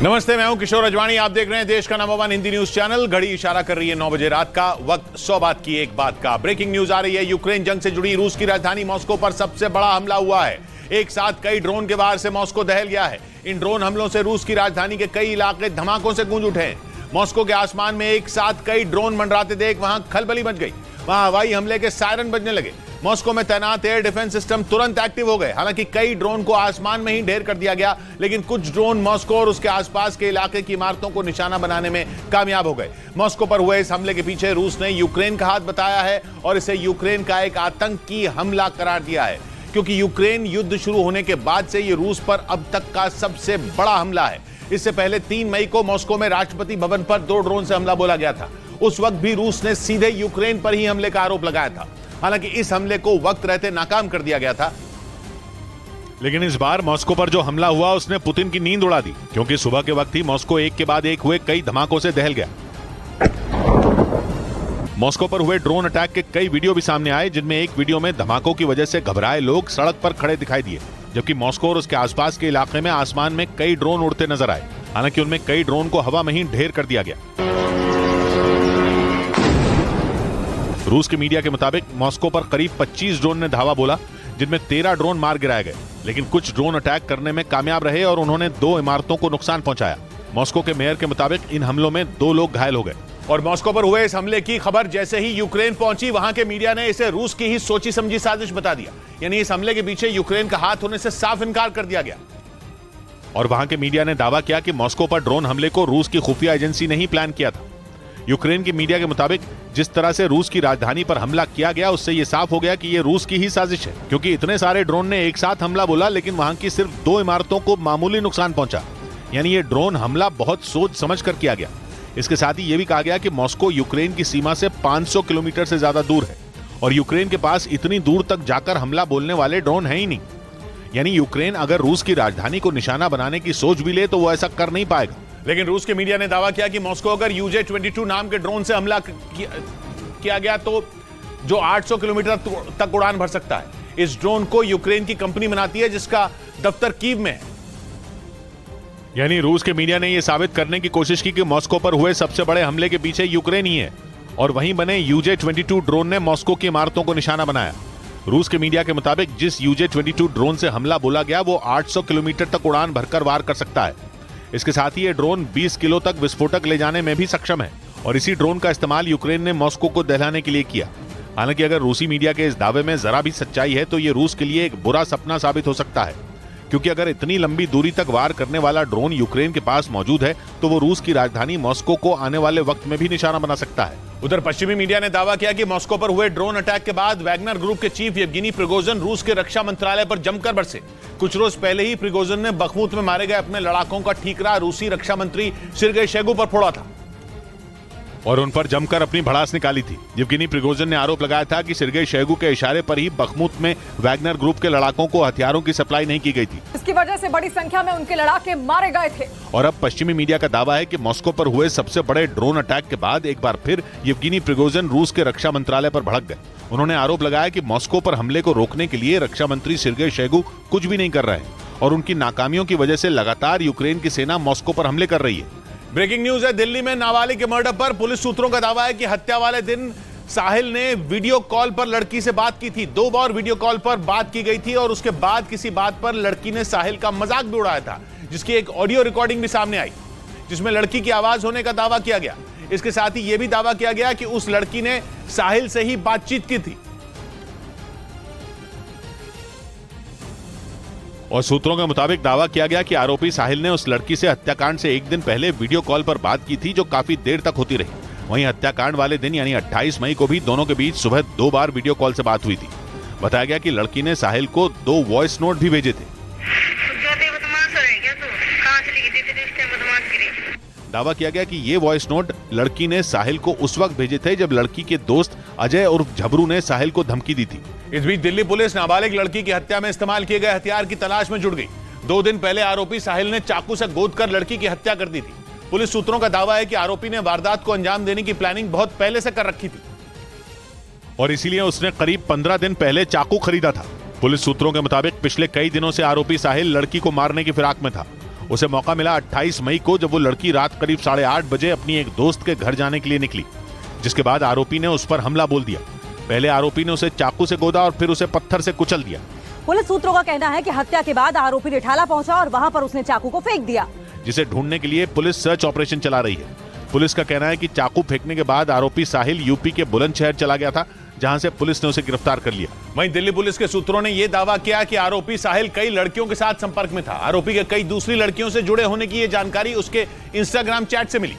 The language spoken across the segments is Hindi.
नमस्ते, मैं हूं किशोर अजवाणी। आप देख रहे हैं देश का नंबर 1 हिंदी न्यूज चैनल। घड़ी इशारा कर रही है 9 बजे रात का। वक्त 100 बात की एक बात का। ब्रेकिंग न्यूज आ रही है। यूक्रेन जंग से जुड़ी रूस की राजधानी मॉस्को पर सबसे बड़ा हमला हुआ है। एक साथ कई ड्रोन के वार से मॉस्को दहल गया है। इन ड्रोन हमलों से रूस की राजधानी के कई इलाके धमाकों से गूंज उठे हैं। मॉस्को के आसमान में एक साथ कई ड्रोन मंडराते देख वहां खलबली मच गई। वहां हवाई हमले के सायरन बजने लगे। मॉस्को में तैनात एयर डिफेंस सिस्टम तुरंत एक्टिव हो गए। हालांकि कई ड्रोन को आसमान में ही ढेर कर दिया गया, लेकिन कुछ ड्रोन मॉस्को और उसके आसपास के इलाके की इमारतों को निशाना बनाने में कामयाब हो गए। मॉस्को पर हुए इस हमले के पीछे रूस ने यूक्रेन का हाथ बताया है और इसे यूक्रेन का एक आतंकी हमला करार दिया है, क्योंकि यूक्रेन युद्ध शुरू होने के बाद से यह रूस पर अब तक का सबसे बड़ा हमला है। इससे पहले 3 मई को मॉस्को में राष्ट्रपति भवन पर 2 ड्रोन से हमला बोला गया था। उस वक्त भी रूस ने सीधे यूक्रेन पर ही हमले का आरोप लगाया था। हालांकि इस हमले को वक्त रहते नाकाम कर दिया गया था, लेकिन इस बार मॉस्को पर जो हमला हुआ उसने पुतिन की नींद उड़ा दी, क्योंकि सुबह के वक्त ही मॉस्को एक के बाद एक हुए कई धमाकों से दहल गया। मॉस्को पर हुए ड्रोन अटैक के कई वीडियो भी सामने आए, जिनमें एक वीडियो में धमाकों की वजह से घबराए लोग सड़क पर खड़े दिखाई दिए, जबकि मॉस्को और उसके आसपास के इलाके में आसमान में कई ड्रोन उड़ते नजर आए। हालांकि उनमें कई ड्रोन को हवा में ही ढेर कर दिया गया। रूस के मीडिया के मुताबिक मॉस्को पर करीब 25 ड्रोन ने धावा बोला, जिनमें 13 ड्रोन मार गिराए गए, लेकिन कुछ ड्रोन अटैक करने में कामयाब रहे और उन्होंने 2 इमारतों को नुकसान पहुंचाया। मॉस्को के मेयर के मुताबिक इन हमलों में 2 लोग घायल हो गए। और मॉस्को पर हुए इस हमले की खबर जैसे ही यूक्रेन पहुंची, वहां के मीडिया ने इसे रूस की ही सोची समझी साजिश बता दिया। यानी इस हमले के पीछे यूक्रेन का हाथ होने से साफ इनकार कर दिया गया। और वहां के मीडिया ने दावा किया कि मॉस्को पर ड्रोन हमले को रूस की खुफिया एजेंसी ने ही प्लान किया था। यूक्रेन की मीडिया के मुताबिक जिस तरह से रूस की राजधानी पर हमला किया गया, उससे यह साफ हो गया कि यह रूस की ही साजिश है, क्योंकि इतने सारे ड्रोन ने एक साथ हमला बोला, लेकिन वहां की सिर्फ 2 इमारतों को मामूली नुकसान पहुंचा। यानी यह ड्रोन हमला बहुत सोच समझ कर किया गया। इसके साथ ही यह भी कहा गया कि मॉस्को यूक्रेन की सीमा से 500 किलोमीटर से ज्यादा दूर है और यूक्रेन के पास इतनी दूर तक जाकर हमला बोलने वाले ड्रोन है ही नहीं। यानी यूक्रेन अगर रूस की राजधानी को निशाना बनाने की सोच भी ले तो वो ऐसा कर नहीं पाएगा। लेकिन रूस के मीडिया ने दावा किया कि मॉस्को अगर UJ-22 नाम के ड्रोन से हमला किया गया तो जो 800 किलोमीटर तक उड़ान भर सकता है। इस ड्रोन को यूक्रेन की कंपनी बनाती है, जिसका दफ्तर कीव में है। यानी रूस के मीडिया ने यह साबित करने की कोशिश की कि मॉस्को पर हुए सबसे बड़े हमले के पीछे यूक्रेन ही है, और वहीं बने UJ-22 ड्रोन ने मॉस्को की इमारतों को निशाना बनाया। रूस के मीडिया के मुताबिक जिस UJ-22 ड्रोन से हमला बोला गया, वो 800 किलोमीटर तक उड़ान भरकर वार कर सकता है। इसके साथ ही ये ड्रोन 20 किलो तक विस्फोटक ले जाने में भी सक्षम है, और इसी ड्रोन का इस्तेमाल यूक्रेन ने मॉस्को को दहलाने के लिए किया। हालांकि अगर रूसी मीडिया के इस दावे में जरा भी सच्चाई है तो ये रूस के लिए एक बुरा सपना साबित हो सकता है, क्योंकि अगर इतनी लंबी दूरी तक वार करने वाला ड्रोन यूक्रेन के पास मौजूद है तो वो रूस की राजधानी मॉस्को को आने वाले वक्त में भी निशाना बना सकता है। उधर पश्चिमी मीडिया ने दावा किया कि मॉस्को पर हुए ड्रोन अटैक के बाद वैगनर ग्रुप के चीफ येवगेनी प्रिगोजिन रूस के रक्षा मंत्रालय पर जमकर बरसे। कुछ रोज पहले ही प्रिगोजिन ने बखमुत में मारे गए अपने लड़ाकों का ठीकरा रूसी रक्षा मंत्री सिर्गेई शोइगु पर फोड़ा था और उन पर जमकर अपनी भड़ास निकाली थी। येवगेनी प्रिगोजिन ने आरोप लगाया था कि सिर्गेई शोइगु के इशारे पर ही बखमुत में वैगनर ग्रुप के लड़ाकों को हथियारों की सप्लाई नहीं की गई थी। इसकी वजह से बड़ी संख्या में उनके लड़ाके मारे गए थे। और अब पश्चिमी मीडिया का दावा है कि मॉस्को पर हुए सबसे बड़े ड्रोन अटैक के बाद एक बार फिर येवगेनी प्रिगोजिन रूस के रक्षा मंत्रालय पर भड़क गए। उन्होंने आरोप लगाया कि मॉस्को पर हमले को रोकने के लिए रक्षा मंत्री सिर्गेई शोइगु कुछ भी नहीं कर रहे हैं और उनकी नाकामियों की वजह से लगातार यूक्रेन की सेना मॉस्को पर हमले कर रही है। ब्रेकिंग न्यूज है। दिल्ली में नाबालिग के मर्डर पर पुलिस सूत्रों का दावा है कि हत्या वाले दिन साहिल ने वीडियो कॉल पर लड़की से बात की थी। 2 बार वीडियो कॉल पर बात की गई थी और उसके बाद किसी बात पर लड़की ने साहिल का मजाक भी उड़ाया था, जिसकी एक ऑडियो रिकॉर्डिंग भी सामने आई, जिसमें लड़की की आवाज होने का दावा किया गया। इसके साथ ही यह भी दावा किया गया कि उस लड़की ने साहिल से ही बातचीत की थी। और सूत्रों के मुताबिक दावा किया गया कि आरोपी साहिल ने उस लड़की से हत्याकांड से एक दिन पहले वीडियो कॉल पर बात की थी, जो काफी देर तक होती रही। वहीं हत्याकांड वाले दिन यानी 28 मई को भी दोनों के बीच सुबह 2 बार वीडियो कॉल से बात हुई थी। बताया गया कि लड़की ने साहिल को 2 वॉइस नोट भी भेजे थे। दावा किया गया कि ये वॉइस नोट लड़की ने साहिल को उस वक्त भेजे थे जब लड़की के दोस्त अजय उर्फ झबरू ने साहिल को धमकी दी थी। इस बीच दिल्ली पुलिस नाबालिग लड़की की हत्या में इस्तेमाल किए गए हथियार की तलाश में जुट गई। 2 दिन पहले आरोपी साहिल ने चाकू से गोदकर लड़की की हत्या कर दी थी। पुलिस सूत्रों का दावा है कि आरोपी ने वारदात को अंजाम देने की प्लानिंग बहुत पहले से कर रखी थी और इसीलिए उसने करीब 15 दिन पहले चाकू खरीदा था। पुलिस सूत्रों के मुताबिक पिछले कई दिनों से आरोपी साहिल लड़की को मारने की फिराक में था उसे मौका मिला 28 मई को, जब वो लड़की रात करीब 8:30 बजे अपनी एक दोस्त के घर जाने के लिए निकली, जिसके बाद आरोपी ने उस पर हमला बोल दिया। पहले आरोपी ने उसे चाकू से गोदा और फिर उसे पत्थर से कुचल दिया। पुलिस सूत्रों का कहना है कि हत्या के बाद आरोपी निठाला पहुंचा और वहां पर उसने चाकू को फेंक दिया, जिसे ढूंढने के लिए पुलिस सर्च ऑपरेशन चला रही है। पुलिस का कहना है कि चाकू फेंकने के बाद आरोपी साहिल यूपी के बुलंदशहर चला गया था, जहां से पुलिस ने उसे गिरफ्तार कर लिया। वहीं दिल्ली पुलिस के सूत्रों ने यह दावा किया कि आरोपी साहिल कई लड़कियों के साथ संपर्क में था। आरोपी के कई दूसरी लड़कियों से जुड़े होने की यह जानकारी उसके इंस्टाग्राम चैट से मिली।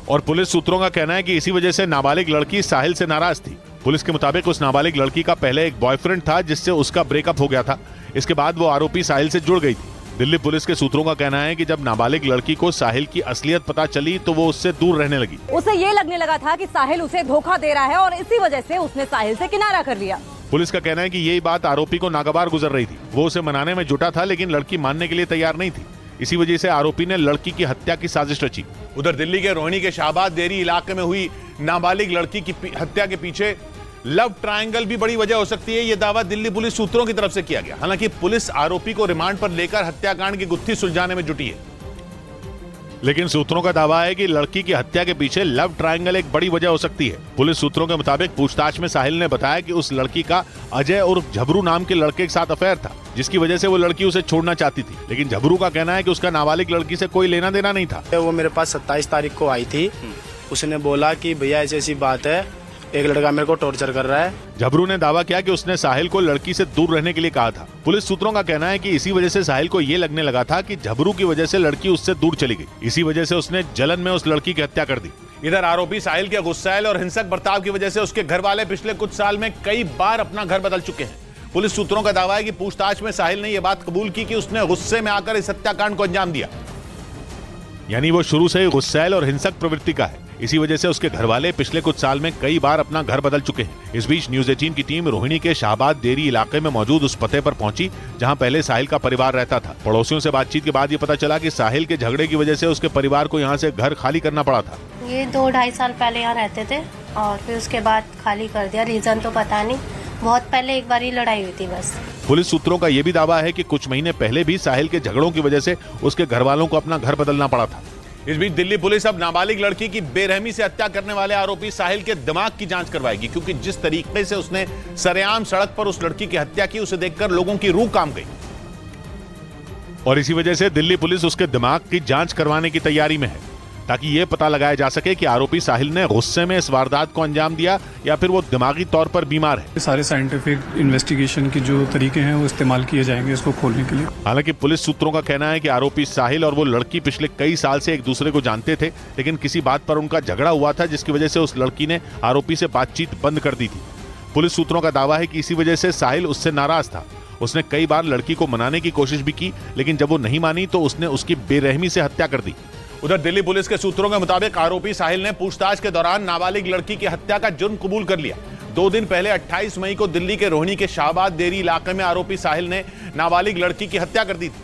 और पुलिस सूत्रों का कहना है कि इसी वजह से नाबालिग लड़की साहिल से नाराज थी। पुलिस के मुताबिक उस नाबालिग लड़की का पहले एक बॉयफ्रेंड था, जिससे उसका ब्रेकअप हो गया था। इसके बाद वो आरोपी साहिल से जुड़ गई थी। दिल्ली पुलिस के सूत्रों का कहना है कि जब नाबालिग लड़की को साहिल की असलियत पता चली तो वो उससे दूर रहने लगी। उसे ये लगने लगा था कि साहिल उसे धोखा दे रहा है और इसी वजह से उसने साहिल से किनारा कर लिया। पुलिस का कहना है कि यही बात आरोपी को नागवार गुजर रही थी। वो उसे मनाने में जुटा था, लेकिन लड़की मानने के लिए तैयार नहीं थी। इसी वजह से आरोपी ने लड़की की हत्या की साजिश रची। उधर दिल्ली के रोहिणी के शाहबाद देरी इलाके में हुई नाबालिग लड़की की हत्या के पीछे लव ट्रायंगल भी बड़ी वजह हो सकती है। यह दावा दिल्ली पुलिस सूत्रों की तरफ से किया गया। हालांकि पुलिस आरोपी को रिमांड पर लेकर हत्याकांड की गुत्थी सुलझाने में जुटी है, लेकिन सूत्रों का दावा है कि लड़की की हत्या के पीछे लव ट्रायंगल एक बड़ी वजह हो सकती है। पुलिस सूत्रों के मुताबिक पूछताछ में साहिल ने बताया कि उस लड़की का अजय उर्फ झबरू नाम के लड़के के साथ अफेयर था, जिसकी वजह से वो लड़की उसे छोड़ना चाहती थी। लेकिन झबरू का कहना है कि उसका नाबालिग लड़की से कोई लेना देना नहीं था। वो मेरे पास 27 तारीख को आई थी। उसने बोला कि भैया ऐसी बात है, एक लड़का मेरे को टॉर्चर कर रहा है। झबरू ने दावा किया कि उसने साहिल को लड़की से दूर रहने के लिए कहा था। पुलिस सूत्रों का कहना है कि इसी वजह से साहिल को ये लगने लगा था कि झबरू की वजह से लड़की उससे दूर चली गई। इसी वजह से उसने जलन में उस लड़की की हत्या कर दी। इधर आरोपी साहिल के गुस्सैल और हिंसक बर्ताव की वजह से उसके घर वाले पिछले कुछ साल में कई बार अपना घर बदल चुके हैं। पुलिस सूत्रों का दावा है कि पूछताछ में साहिल ने यह बात कबूल की कि उसने गुस्से में आकर इस हत्याकांड को अंजाम दिया। यानी वो शुरू से ही गुस्सैल और हिंसक प्रवृत्ति का है। इसी वजह से उसके घरवाले पिछले कुछ साल में कई बार अपना घर बदल चुके हैं। इस बीच न्यूज़ 18 की टीम रोहिणी के शाहबाद देरी इलाके में मौजूद उस पते पर पहुंची जहां पहले साहिल का परिवार रहता था। पड़ोसियों से बातचीत के बाद ये पता चला कि साहिल के झगड़े की वजह से उसके परिवार को यहां से घर खाली करना पड़ा था। ये 2-2.5 साल पहले यहाँ रहते थे और फिर उसके बाद खाली कर दिया। रीजन तो पता नहीं, बहुत पहले एक बार ही लड़ाई हुई थी बस। पुलिस सूत्रों का यह भी दावा है कि कुछ महीने पहले भी साहिल के झगड़ों की वजह से उसके घर वालों को अपना घर बदलना पड़ा था। इस बीच दिल्ली पुलिस अब नाबालिग लड़की की बेरहमी से हत्या करने वाले आरोपी साहिल के दिमाग की जांच करवाएगी, क्योंकि जिस तरीके से उसने सरेआम सड़क पर उस लड़की की हत्या की, उसे देखकर लोगों की रूह कांप गई। और इसी वजह से दिल्ली पुलिस उसके दिमाग की जांच करवाने की तैयारी में है, ताकि यह पता लगाया जा सके कि आरोपी साहिल ने गुस्से में इस वारदात को अंजाम दिया या फिर वो दिमागी तौर पर बीमार है। सारे साइंटिफिक इन्वेस्टिगेशन के जो तरीके हैं वो इस्तेमाल किए जाएंगे इसको खोलने के लिए। हालांकि पुलिस सूत्रों का कहना है कि आरोपी साहिल और वो लड़की पिछले कई साल से एक दूसरे को जानते थे, लेकिन किसी बात पर उनका झगड़ा हुआ था, जिसकी वजह से उस लड़की ने आरोपी से बातचीत बंद कर दी थी। पुलिस सूत्रों का दावा है कि इसी वजह से साहिल उससे नाराज था। उसने कई बार लड़की को मनाने की कोशिश भी की, लेकिन जब वो नहीं मानी तो उसने उसकी बेरहमी से हत्या कर दी। उधर दिल्ली पुलिस के सूत्रों के मुताबिक आरोपी साहिल ने पूछताछ के दौरान नाबालिग लड़की की हत्या का जुर्म कबूल कर लिया। 2 दिन पहले 28 मई को दिल्ली के रोहिणी के शाहबाद देरी इलाके में आरोपी साहिल ने नाबालिग लड़की की हत्या कर दी थी,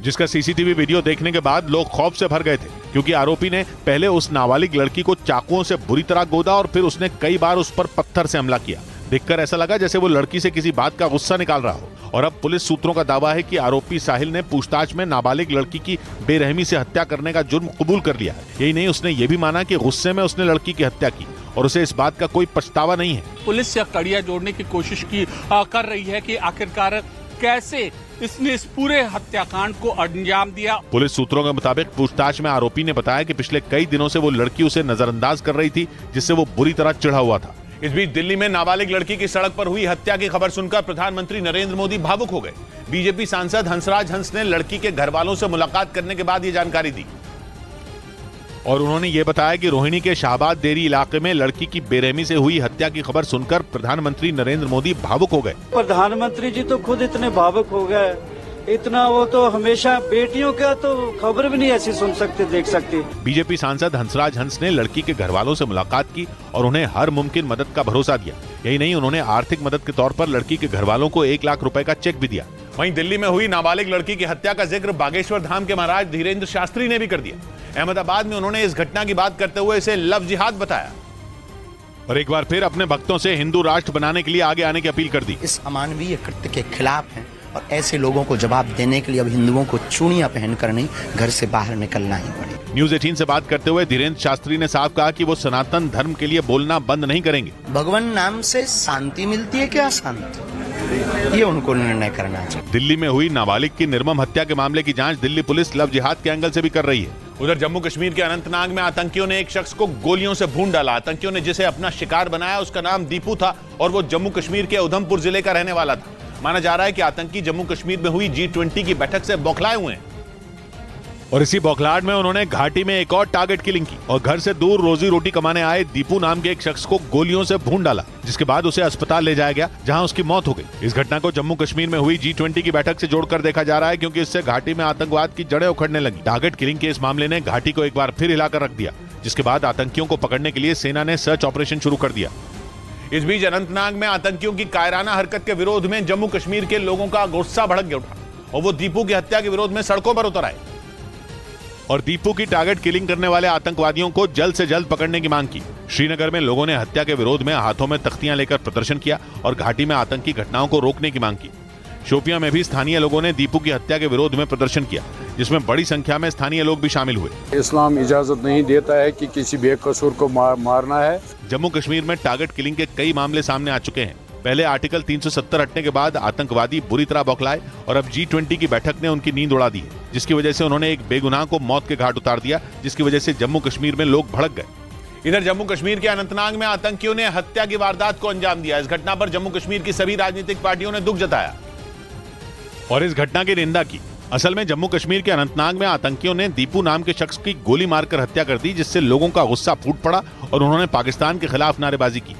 जिसका सीसीटीवी वीडियो देखने के बाद लोग खौफ से भर गए थे, क्योंकि आरोपी ने पहले उस नाबालिग लड़की को चाकुओं से बुरी तरह गोदा और फिर उसने कई बार उस पर पत्थर से हमला किया। देखकर ऐसा लगा जैसे वो लड़की से किसी बात का गुस्सा निकाल रहा हो। और अब पुलिस सूत्रों का दावा है कि आरोपी साहिल ने पूछताछ में नाबालिग लड़की की बेरहमी से हत्या करने का जुर्म कबूल कर लिया है। यही नहीं, उसने ये भी माना कि गुस्से में उसने लड़की की हत्या की और उसे इस बात का कोई पछतावा नहीं है। पुलिस यह कड़ियां जोड़ने की कोशिश कर रही है कि आखिरकार कैसे इसने इस पूरे हत्याकांड को अंजाम दिया। पुलिस सूत्रों के मुताबिक पूछताछ में आरोपी ने बताया कि पिछले कई दिनों से वो लड़की उसे नजरअंदाज कर रही थी, जिससे वो बुरी तरह चिढ़ा हुआ था। इस बीच दिल्ली में नाबालिग लड़की की सड़क पर हुई हत्या की खबर सुनकर प्रधानमंत्री नरेंद्र मोदी भावुक हो गए। बीजेपी सांसद हंसराज हंस ने लड़की के घर वालों से मुलाकात करने के बाद ये जानकारी दी और उन्होंने ये बताया कि रोहिणी के शाहबाद देरी इलाके में लड़की की बेरहमी से हुई हत्या की खबर सुनकर प्रधानमंत्री नरेंद्र मोदी भावुक हो गए। प्रधानमंत्री जी तो खुद इतने भावुक हो गए, इतना वो तो हमेशा बेटियों का तो खबर भी नहीं ऐसी सुन सकते देख सकते। बीजेपी सांसद हंसराज हंस ने लड़की के घर वालों से मुलाकात की और उन्हें हर मुमकिन मदद का भरोसा दिया। यही नहीं, उन्होंने आर्थिक मदद के तौर पर लड़की के घर वालों को 1 लाख रुपए का चेक भी दिया। वहीं दिल्ली में हुई नाबालिग लड़की की हत्या का जिक्र बागेश्वर धाम के महाराज धीरेन्द्र शास्त्री ने भी कर दिया। अहमदाबाद में उन्होंने इस घटना की बात करते हुए इसे लव जिहाद बताया और एक बार फिर अपने भक्तों से हिंदू राष्ट्र बनाने के लिए आगे आने की अपील कर दी। इस अमानवीय कृत्य के खिलाफ हैं और ऐसे लोगों को जवाब देने के लिए अब हिंदुओं को चूड़ियां पहनकर नहीं, घर से बाहर निकलना ही पड़े। न्यूज 18 से बात करते हुए धीरेन्द्र शास्त्री ने साफ कहा कि वो सनातन धर्म के लिए बोलना बंद नहीं करेंगे। भगवान नाम से शांति मिलती है क्या अशांति, ये उनको निर्णय करना चाहिए। दिल्ली में हुई नाबालिग की निर्मम हत्या के मामले की जांच दिल्ली पुलिस लव जिहाद के एंगल से भी कर रही है। उधर जम्मू कश्मीर के अनंतनाग में आतंकियों ने एक शख्स को गोलियों से भून डाला। आतंकियों ने जिसे अपना शिकार बनाया उसका नाम दीपू था और वो जम्मू कश्मीर के उधमपुर जिले का रहने वाला था। माना जा रहा है कि आतंकी जम्मू कश्मीर में हुई G20 की बैठक से बौखलाए हुए हैं और इसी बौखलाहट में उन्होंने घाटी में एक और टारगेट किलिंग की और घर से दूर रोजी रोटी कमाने आए दीपू नाम के एक शख्स को गोलियों से भून डाला, जिसके बाद उसे अस्पताल ले जाया गया जहां उसकी मौत हो गई। इस घटना को जम्मू कश्मीर में हुई G20 की बैठक से जोड़कर देखा जा रहा है, क्योंकि इससे घाटी में आतंकवाद की जड़ें उखड़ने लगी। टारगेट किलिंग के इस मामले ने घाटी को एक बार फिर हिलाकर रख दिया, जिसके बाद आतंकियों को पकड़ने के लिए सेना ने सर्च ऑपरेशन शुरू कर दिया। इस बीच अनंतनाग में आतंकियों की कायराना हरकत के विरोध में जम्मू कश्मीर के लोगों का गुस्सा भड़क गया उठा और वो दीपू की हत्या के विरोध में सड़कों पर उतर आए और दीपू की टारगेट किलिंग करने वाले आतंकवादियों को जल्द से जल्द पकड़ने की मांग की। श्रीनगर में लोगों ने हत्या के विरोध में हाथों में तख्तियां लेकर प्रदर्शन किया और घाटी में आतंकी घटनाओं को रोकने की मांग की। शोपियां में भी स्थानीय लोगों ने दीपू की हत्या के विरोध में प्रदर्शन किया, जिसमें बड़ी संख्या में स्थानीय लोग भी शामिल हुए। इस्लाम इजाजत नहीं देता है कि किसी बेकसूर को मारना है। जम्मू कश्मीर में टारगेट किलिंग के कई मामले सामने आ चुके हैं। पहले आर्टिकल 370 हटने के बाद आतंकवादी बुरी तरह बौखलाए और अब G20 की बैठक ने उनकी नींद उड़ा दी है, जिसकी वजह से उन्होंने एक बेगुनाह को मौत के घाट उतार दिया, जिसकी वजह से जम्मू कश्मीर में लोग भड़क गए। इधर जम्मू कश्मीर के अनंतनाग में आतंकियों ने हत्या की वारदात को अंजाम दिया। इस घटना पर जम्मू कश्मीर की सभी राजनीतिक पार्टियों ने दुख जताया और इस घटना की निंदा की। असल में जम्मू कश्मीर के अनंतनाग में आतंकियों ने दीपू नाम के शख्स की गोली मारकर हत्या कर दी, जिससे लोगों का गुस्सा फूट पड़ा और उन्होंने पाकिस्तान के खिलाफ नारेबाजी की।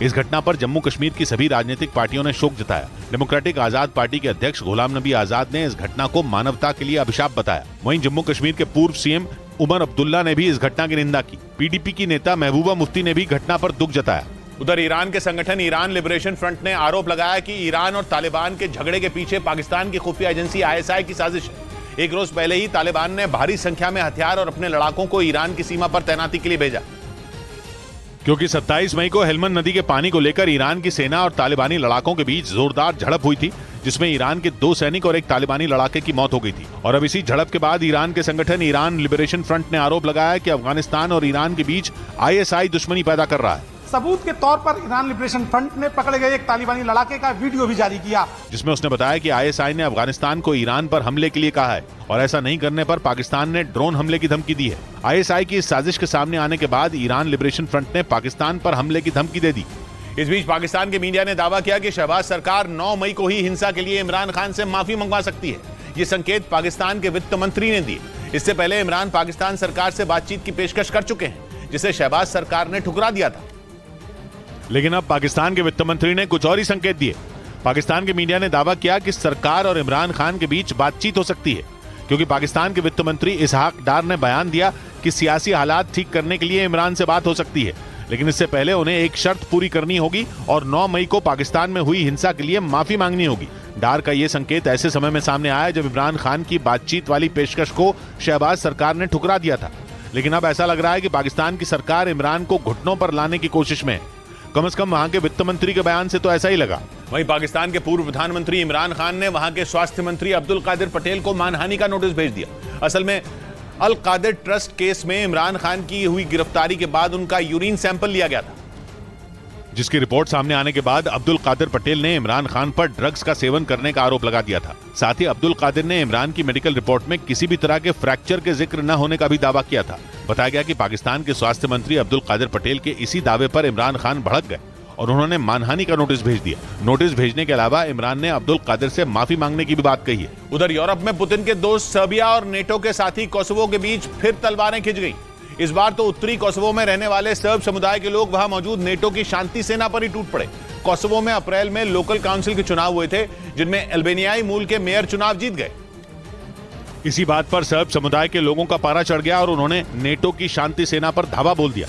इस घटना पर जम्मू कश्मीर की सभी राजनीतिक पार्टियों ने शोक जताया। डेमोक्रेटिक आजाद पार्टी के अध्यक्ष गुलाम नबी आजाद ने इस घटना को मानवता के लिए अभिशाप बताया। वहीं जम्मू कश्मीर के पूर्व सीएम उमर अब्दुल्ला ने भी इस घटना की निंदा की। पीडीपी की नेता महबूबा मुफ्ती ने भी घटना पर दुख जताया। उधर ईरान के संगठन ईरान लिबरेशन फ्रंट ने आरोप लगाया कि ईरान और तालिबान के झगड़े के पीछे पाकिस्तान की खुफिया एजेंसी ISI की साजिश है। एक रोज पहले ही तालिबान ने भारी संख्या में हथियार और अपने लड़ाकों को ईरान की सीमा पर तैनाती के लिए भेजा, क्योंकि 27 मई को हेलमंद नदी के पानी को लेकर ईरान की सेना और तालिबानी लड़ाकों के बीच जोरदार झड़प हुई थी, जिसमें ईरान के 2 सैनिक और एक तालिबानी लड़ाके की मौत हो गई थी। और अब इसी झड़प के बाद ईरान के संगठन ईरान लिबरेशन फ्रंट ने आरोप लगाया कि अफगानिस्तान और ईरान के बीच ISI दुश्मनी पैदा कर रहा है। सबूत के तौर पर ईरान लिबरेशन फ्रंट ने पकड़े गए एक तालिबानी लड़ाके का वीडियो भी जारी किया, जिसमें उसने बताया कि ISI ने अफगानिस्तान को ईरान पर हमले के लिए कहा है और ऐसा नहीं करने पर पाकिस्तान ने ड्रोन हमले की धमकी दी है। ISI की इस साजिश के सामने आने के बाद ईरान लिबरेशन फ्रंट ने पाकिस्तान पर हमले की धमकी दे दी। इस बीच पाकिस्तान के मीडिया ने दावा किया कि शहबाज सरकार 9 मई को ही हिंसा के लिए इमरान खान से माफी मंगवा सकती है। ये संकेत पाकिस्तान के वित्त मंत्री ने दिए। इससे पहले इमरान पाकिस्तान सरकार से बातचीत की पेशकश कर चुके हैं, जिसे शहबाज सरकार ने ठुकरा दिया था। लेकिन अब पाकिस्तान के वित्त मंत्री ने कुछ और ही संकेत दिए। पाकिस्तान के मीडिया ने दावा किया कि सरकार और इमरान खान के बीच बातचीत हो सकती है, क्योंकि पाकिस्तान के वित्त मंत्री इसहाक डार ने बयान दिया कि सियासी हालात ठीक करने के लिए इमरान से बात हो सकती है, लेकिन इससे पहले उन्हें एक शर्त पूरी करनी होगी और 9 मई को पाकिस्तान में हुई हिंसा के लिए माफी मांगनी होगी। डार का यह संकेत ऐसे समय में सामने आया जब इमरान खान की बातचीत वाली पेशकश को शहबाज सरकार ने ठुकरा दिया था। लेकिन अब ऐसा लग रहा है कि पाकिस्तान की सरकार इमरान को घुटनों पर लाने की कोशिश में है। कम से कम वहां के वित्त मंत्री के बयान से तो ऐसा ही लगा। वहीं पाकिस्तान के पूर्व प्रधानमंत्री इमरान खान ने वहां के स्वास्थ्य मंत्री अब्दुल कादिर पटेल को मानहानि का नोटिस भेज दिया। असल में अल कादिर ट्रस्ट केस में इमरान खान की हुई गिरफ्तारी के बाद उनका यूरिन सैंपल लिया गया था, जिसकी रिपोर्ट सामने आने के बाद अब्दुल कादिर पटेल ने इमरान खान पर ड्रग्स का सेवन करने का आरोप लगा दिया था। साथ ही अब्दुल कादिर ने इमरान की मेडिकल रिपोर्ट में किसी भी तरह के फ्रैक्चर के जिक्र न होने का भी दावा किया था। बताया गया कि पाकिस्तान के स्वास्थ्य मंत्री अब्दुल कादिर पटेल के इसी दावे पर इमरान खान भड़क गए और उन्होंने मानहानि का नोटिस भेज दिया। नोटिस भेजने के अलावा इमरान ने अब्दुल कादिर से माफी मांगने की भी बात कही है। उधर यूरोप में पुतिन के दोस्त सर्बिया और नेटो के साथी कोसोवो के बीच फिर तलवारें खिंच गई। इस बार तो उत्तरी कोसोवो में रहने वाले सर्ब समुदाय के लोग वहां मौजूद नेटो की शांति सेना पर ही टूट पड़े। कोसोवो में अप्रैल में लोकल काउंसिल के चुनाव हुए थे, जिनमें अल्बेनियाई मूल के मेयर चुनाव जीत गए। इसी बात पर सर्ब समुदाय के लोगों का पारा चढ़ गया और उन्होंने नेटो की शांति सेना पर धावा बोल दिया।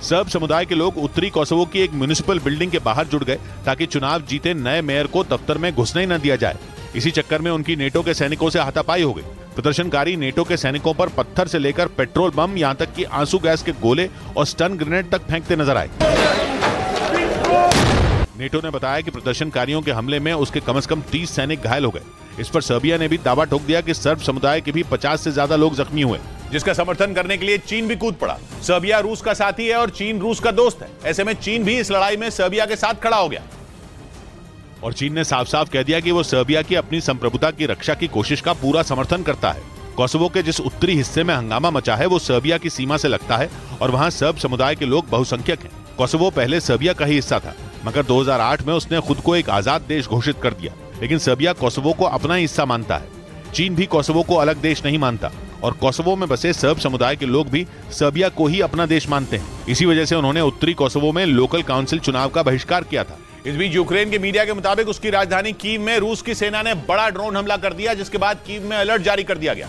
सर्ब समुदाय के लोग उत्तरी कोसोवो की एक म्युनिसिपल बिल्डिंग के बाहर जुट गए ताकि चुनाव जीते नए मेयर को दफ्तर में घुसने ही न दिया जाए। इसी चक्कर में उनकी नेटो के सैनिकों से हाथापाई हो गई। प्रदर्शनकारी नेटो के सैनिकों पर पत्थर से लेकर पेट्रोल बम, यहां तक कि आंसू गैस के गोले और स्टन ग्रेनेड तक फेंकते नजर आए। नेटो ने बताया कि प्रदर्शनकारियों के हमले में उसके कम से कम 30 सैनिक घायल हो गए। इस पर सर्बिया ने भी दावा ठोक दिया कि सर्ब समुदाय के भी 50 से ज्यादा लोग जख्मी हुए, जिसका समर्थन करने के लिए चीन भी कूद पड़ा। सर्बिया रूस का साथी है और चीन रूस का दोस्त है। ऐसे में चीन भी इस लड़ाई में सर्बिया के साथ खड़ा हो गया और चीन ने साफ साफ कह दिया कि वो सर्बिया की अपनी संप्रभुता की रक्षा की कोशिश का पूरा समर्थन करता है। कोसोवो के जिस उत्तरी हिस्से में हंगामा मचा है वो सर्बिया की सीमा से लगता है और वहाँ सर्ब समुदाय के लोग बहुसंख्यक हैं। कोसोवो पहले सर्बिया का ही हिस्सा था, मगर 2008 में उसने खुद को एक आजाद देश घोषित कर दिया, लेकिन सर्बिया कोसोवो को अपना हिस्सा मानता है। चीन भी कोसोवो को अलग देश नहीं मानता और कोसोवो में बसे सर्ब समुदाय के लोग भी सर्बिया को ही अपना देश मानते हैं। इसी वजह से उन्होंने उत्तरी कोसोवो में लोकल काउंसिल चुनाव का बहिष्कार किया था। इस बीच यूक्रेन के मीडिया के मुताबिक उसकी राजधानी कीव में रूस की सेना ने बड़ा ड्रोन हमला कर दिया, जिसके बाद कीव में अलर्ट जारी कर दिया गया,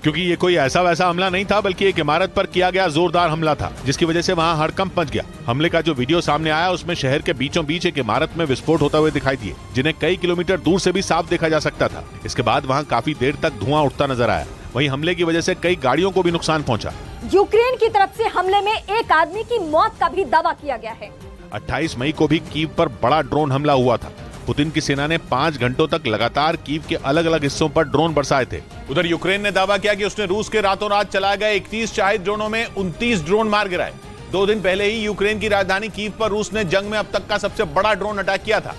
क्योंकि ये कोई ऐसा वैसा हमला नहीं था, बल्कि एक इमारत पर किया गया जोरदार हमला था, जिसकी वजह से वहां हड़कंप मच गया। हमले का जो वीडियो सामने आया उसमें शहर के बीचों बीच एक इमारत में विस्फोट होता हुए दिखाई दिए, जिन्हें कई किलोमीटर दूर से भी साफ देखा जा सकता था। इसके बाद वहां काफी देर तक धुआं उठता नजर आया। वहीं हमले की वजह से कई गाड़ियों को भी नुकसान पहुंचा। यूक्रेन की तरफ से हमले में एक आदमी की मौत का भी दावा किया गया है। 28 मई को भी कीव पर बड़ा ड्रोन हमला हुआ था। पुतिन की सेना ने 5 घंटों तक लगातार कीव के अलग अलग हिस्सों पर ड्रोन बरसाए थे। उधर यूक्रेन ने दावा किया कि उसने रूस के रातों रात चलाए गए 31 शाहिद ड्रोनों में 29 ड्रोन मार गिराए। 2 दिन पहले ही यूक्रेन की राजधानी कीव पर रूस ने जंग में अब तक का सबसे बड़ा ड्रोन अटैक किया था।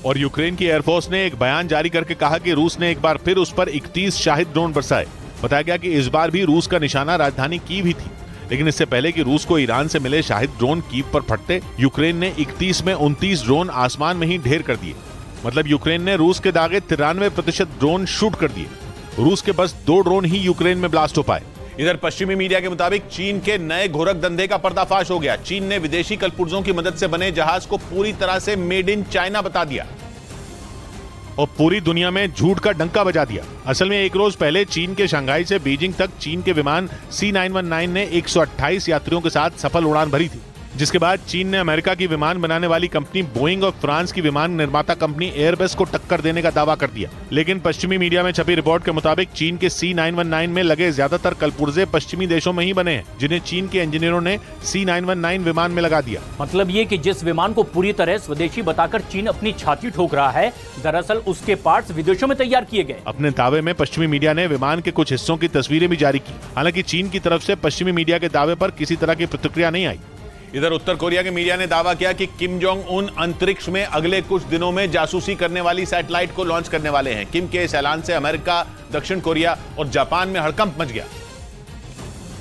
और यूक्रेन की एयरफोर्स ने एक बयान जारी करके कहा कि रूस ने एक बार फिर उस पर 31 शाहिद ड्रोन बरसाए। बताया गया कि इस बार भी रूस का निशाना राजधानी कीव ही थी, लेकिन इससे पहले कि रूस को ईरान से मिले शाहिद ड्रोन कीव पर फटते, यूक्रेन ने 31 में 29 ड्रोन आसमान में ही ढेर कर दिए। मतलब यूक्रेन ने रूस के दागे 93% ड्रोन शूट कर दिए। रूस के बस 2 ड्रोन ही यूक्रेन में ब्लास्ट हो पाए। इधर पश्चिमी मीडिया के मुताबिक चीन के नए घोरक धंधे का पर्दाफाश हो गया। चीन ने विदेशी कलपुर्जों की मदद से बने जहाज को पूरी तरह से मेड इन चाइना बता दिया और पूरी दुनिया में झूठ का डंका बजा दिया। असल में एक रोज पहले चीन के शंघाई से बीजिंग तक चीन के विमान C919 ने 128 यात्रियों के साथ सफल उड़ान भरी थी, जिसके बाद चीन ने अमेरिका की विमान बनाने वाली कंपनी बोइंग और फ्रांस की विमान निर्माता कंपनी एयरबस को टक्कर देने का दावा कर दिया। लेकिन पश्चिमी मीडिया में छपी रिपोर्ट के मुताबिक चीन के C919 में लगे ज्यादातर कलपुर्जे पश्चिमी देशों में ही बने हैं, जिन्हें चीन के इंजीनियरों ने C919 विमान में लगा दिया। मतलब ये कि जिस विमान को पूरी तरह स्वदेशी बताकर चीन अपनी छाती ठोक रहा है, दरअसल उसके पार्ट्स विदेशों में तैयार किए गए। अपने दावे में पश्चिमी मीडिया ने विमान के कुछ हिस्सों की तस्वीरें भी जारी की। हालांकि चीन की तरफ से पश्चिमी मीडिया के दावे पर किसी तरह की प्रतिक्रिया नहीं आई। इधर उत्तर कोरिया के मीडिया ने दावा किया कि किम जोंग उन अंतरिक्ष में अगले कुछ दिनों में जासूसी करने वाली सैटेलाइट को लॉन्च करने वाले हैं। किम के इस ऐलान से अमेरिका, दक्षिण कोरिया और जापान में हड़कंप मच गया,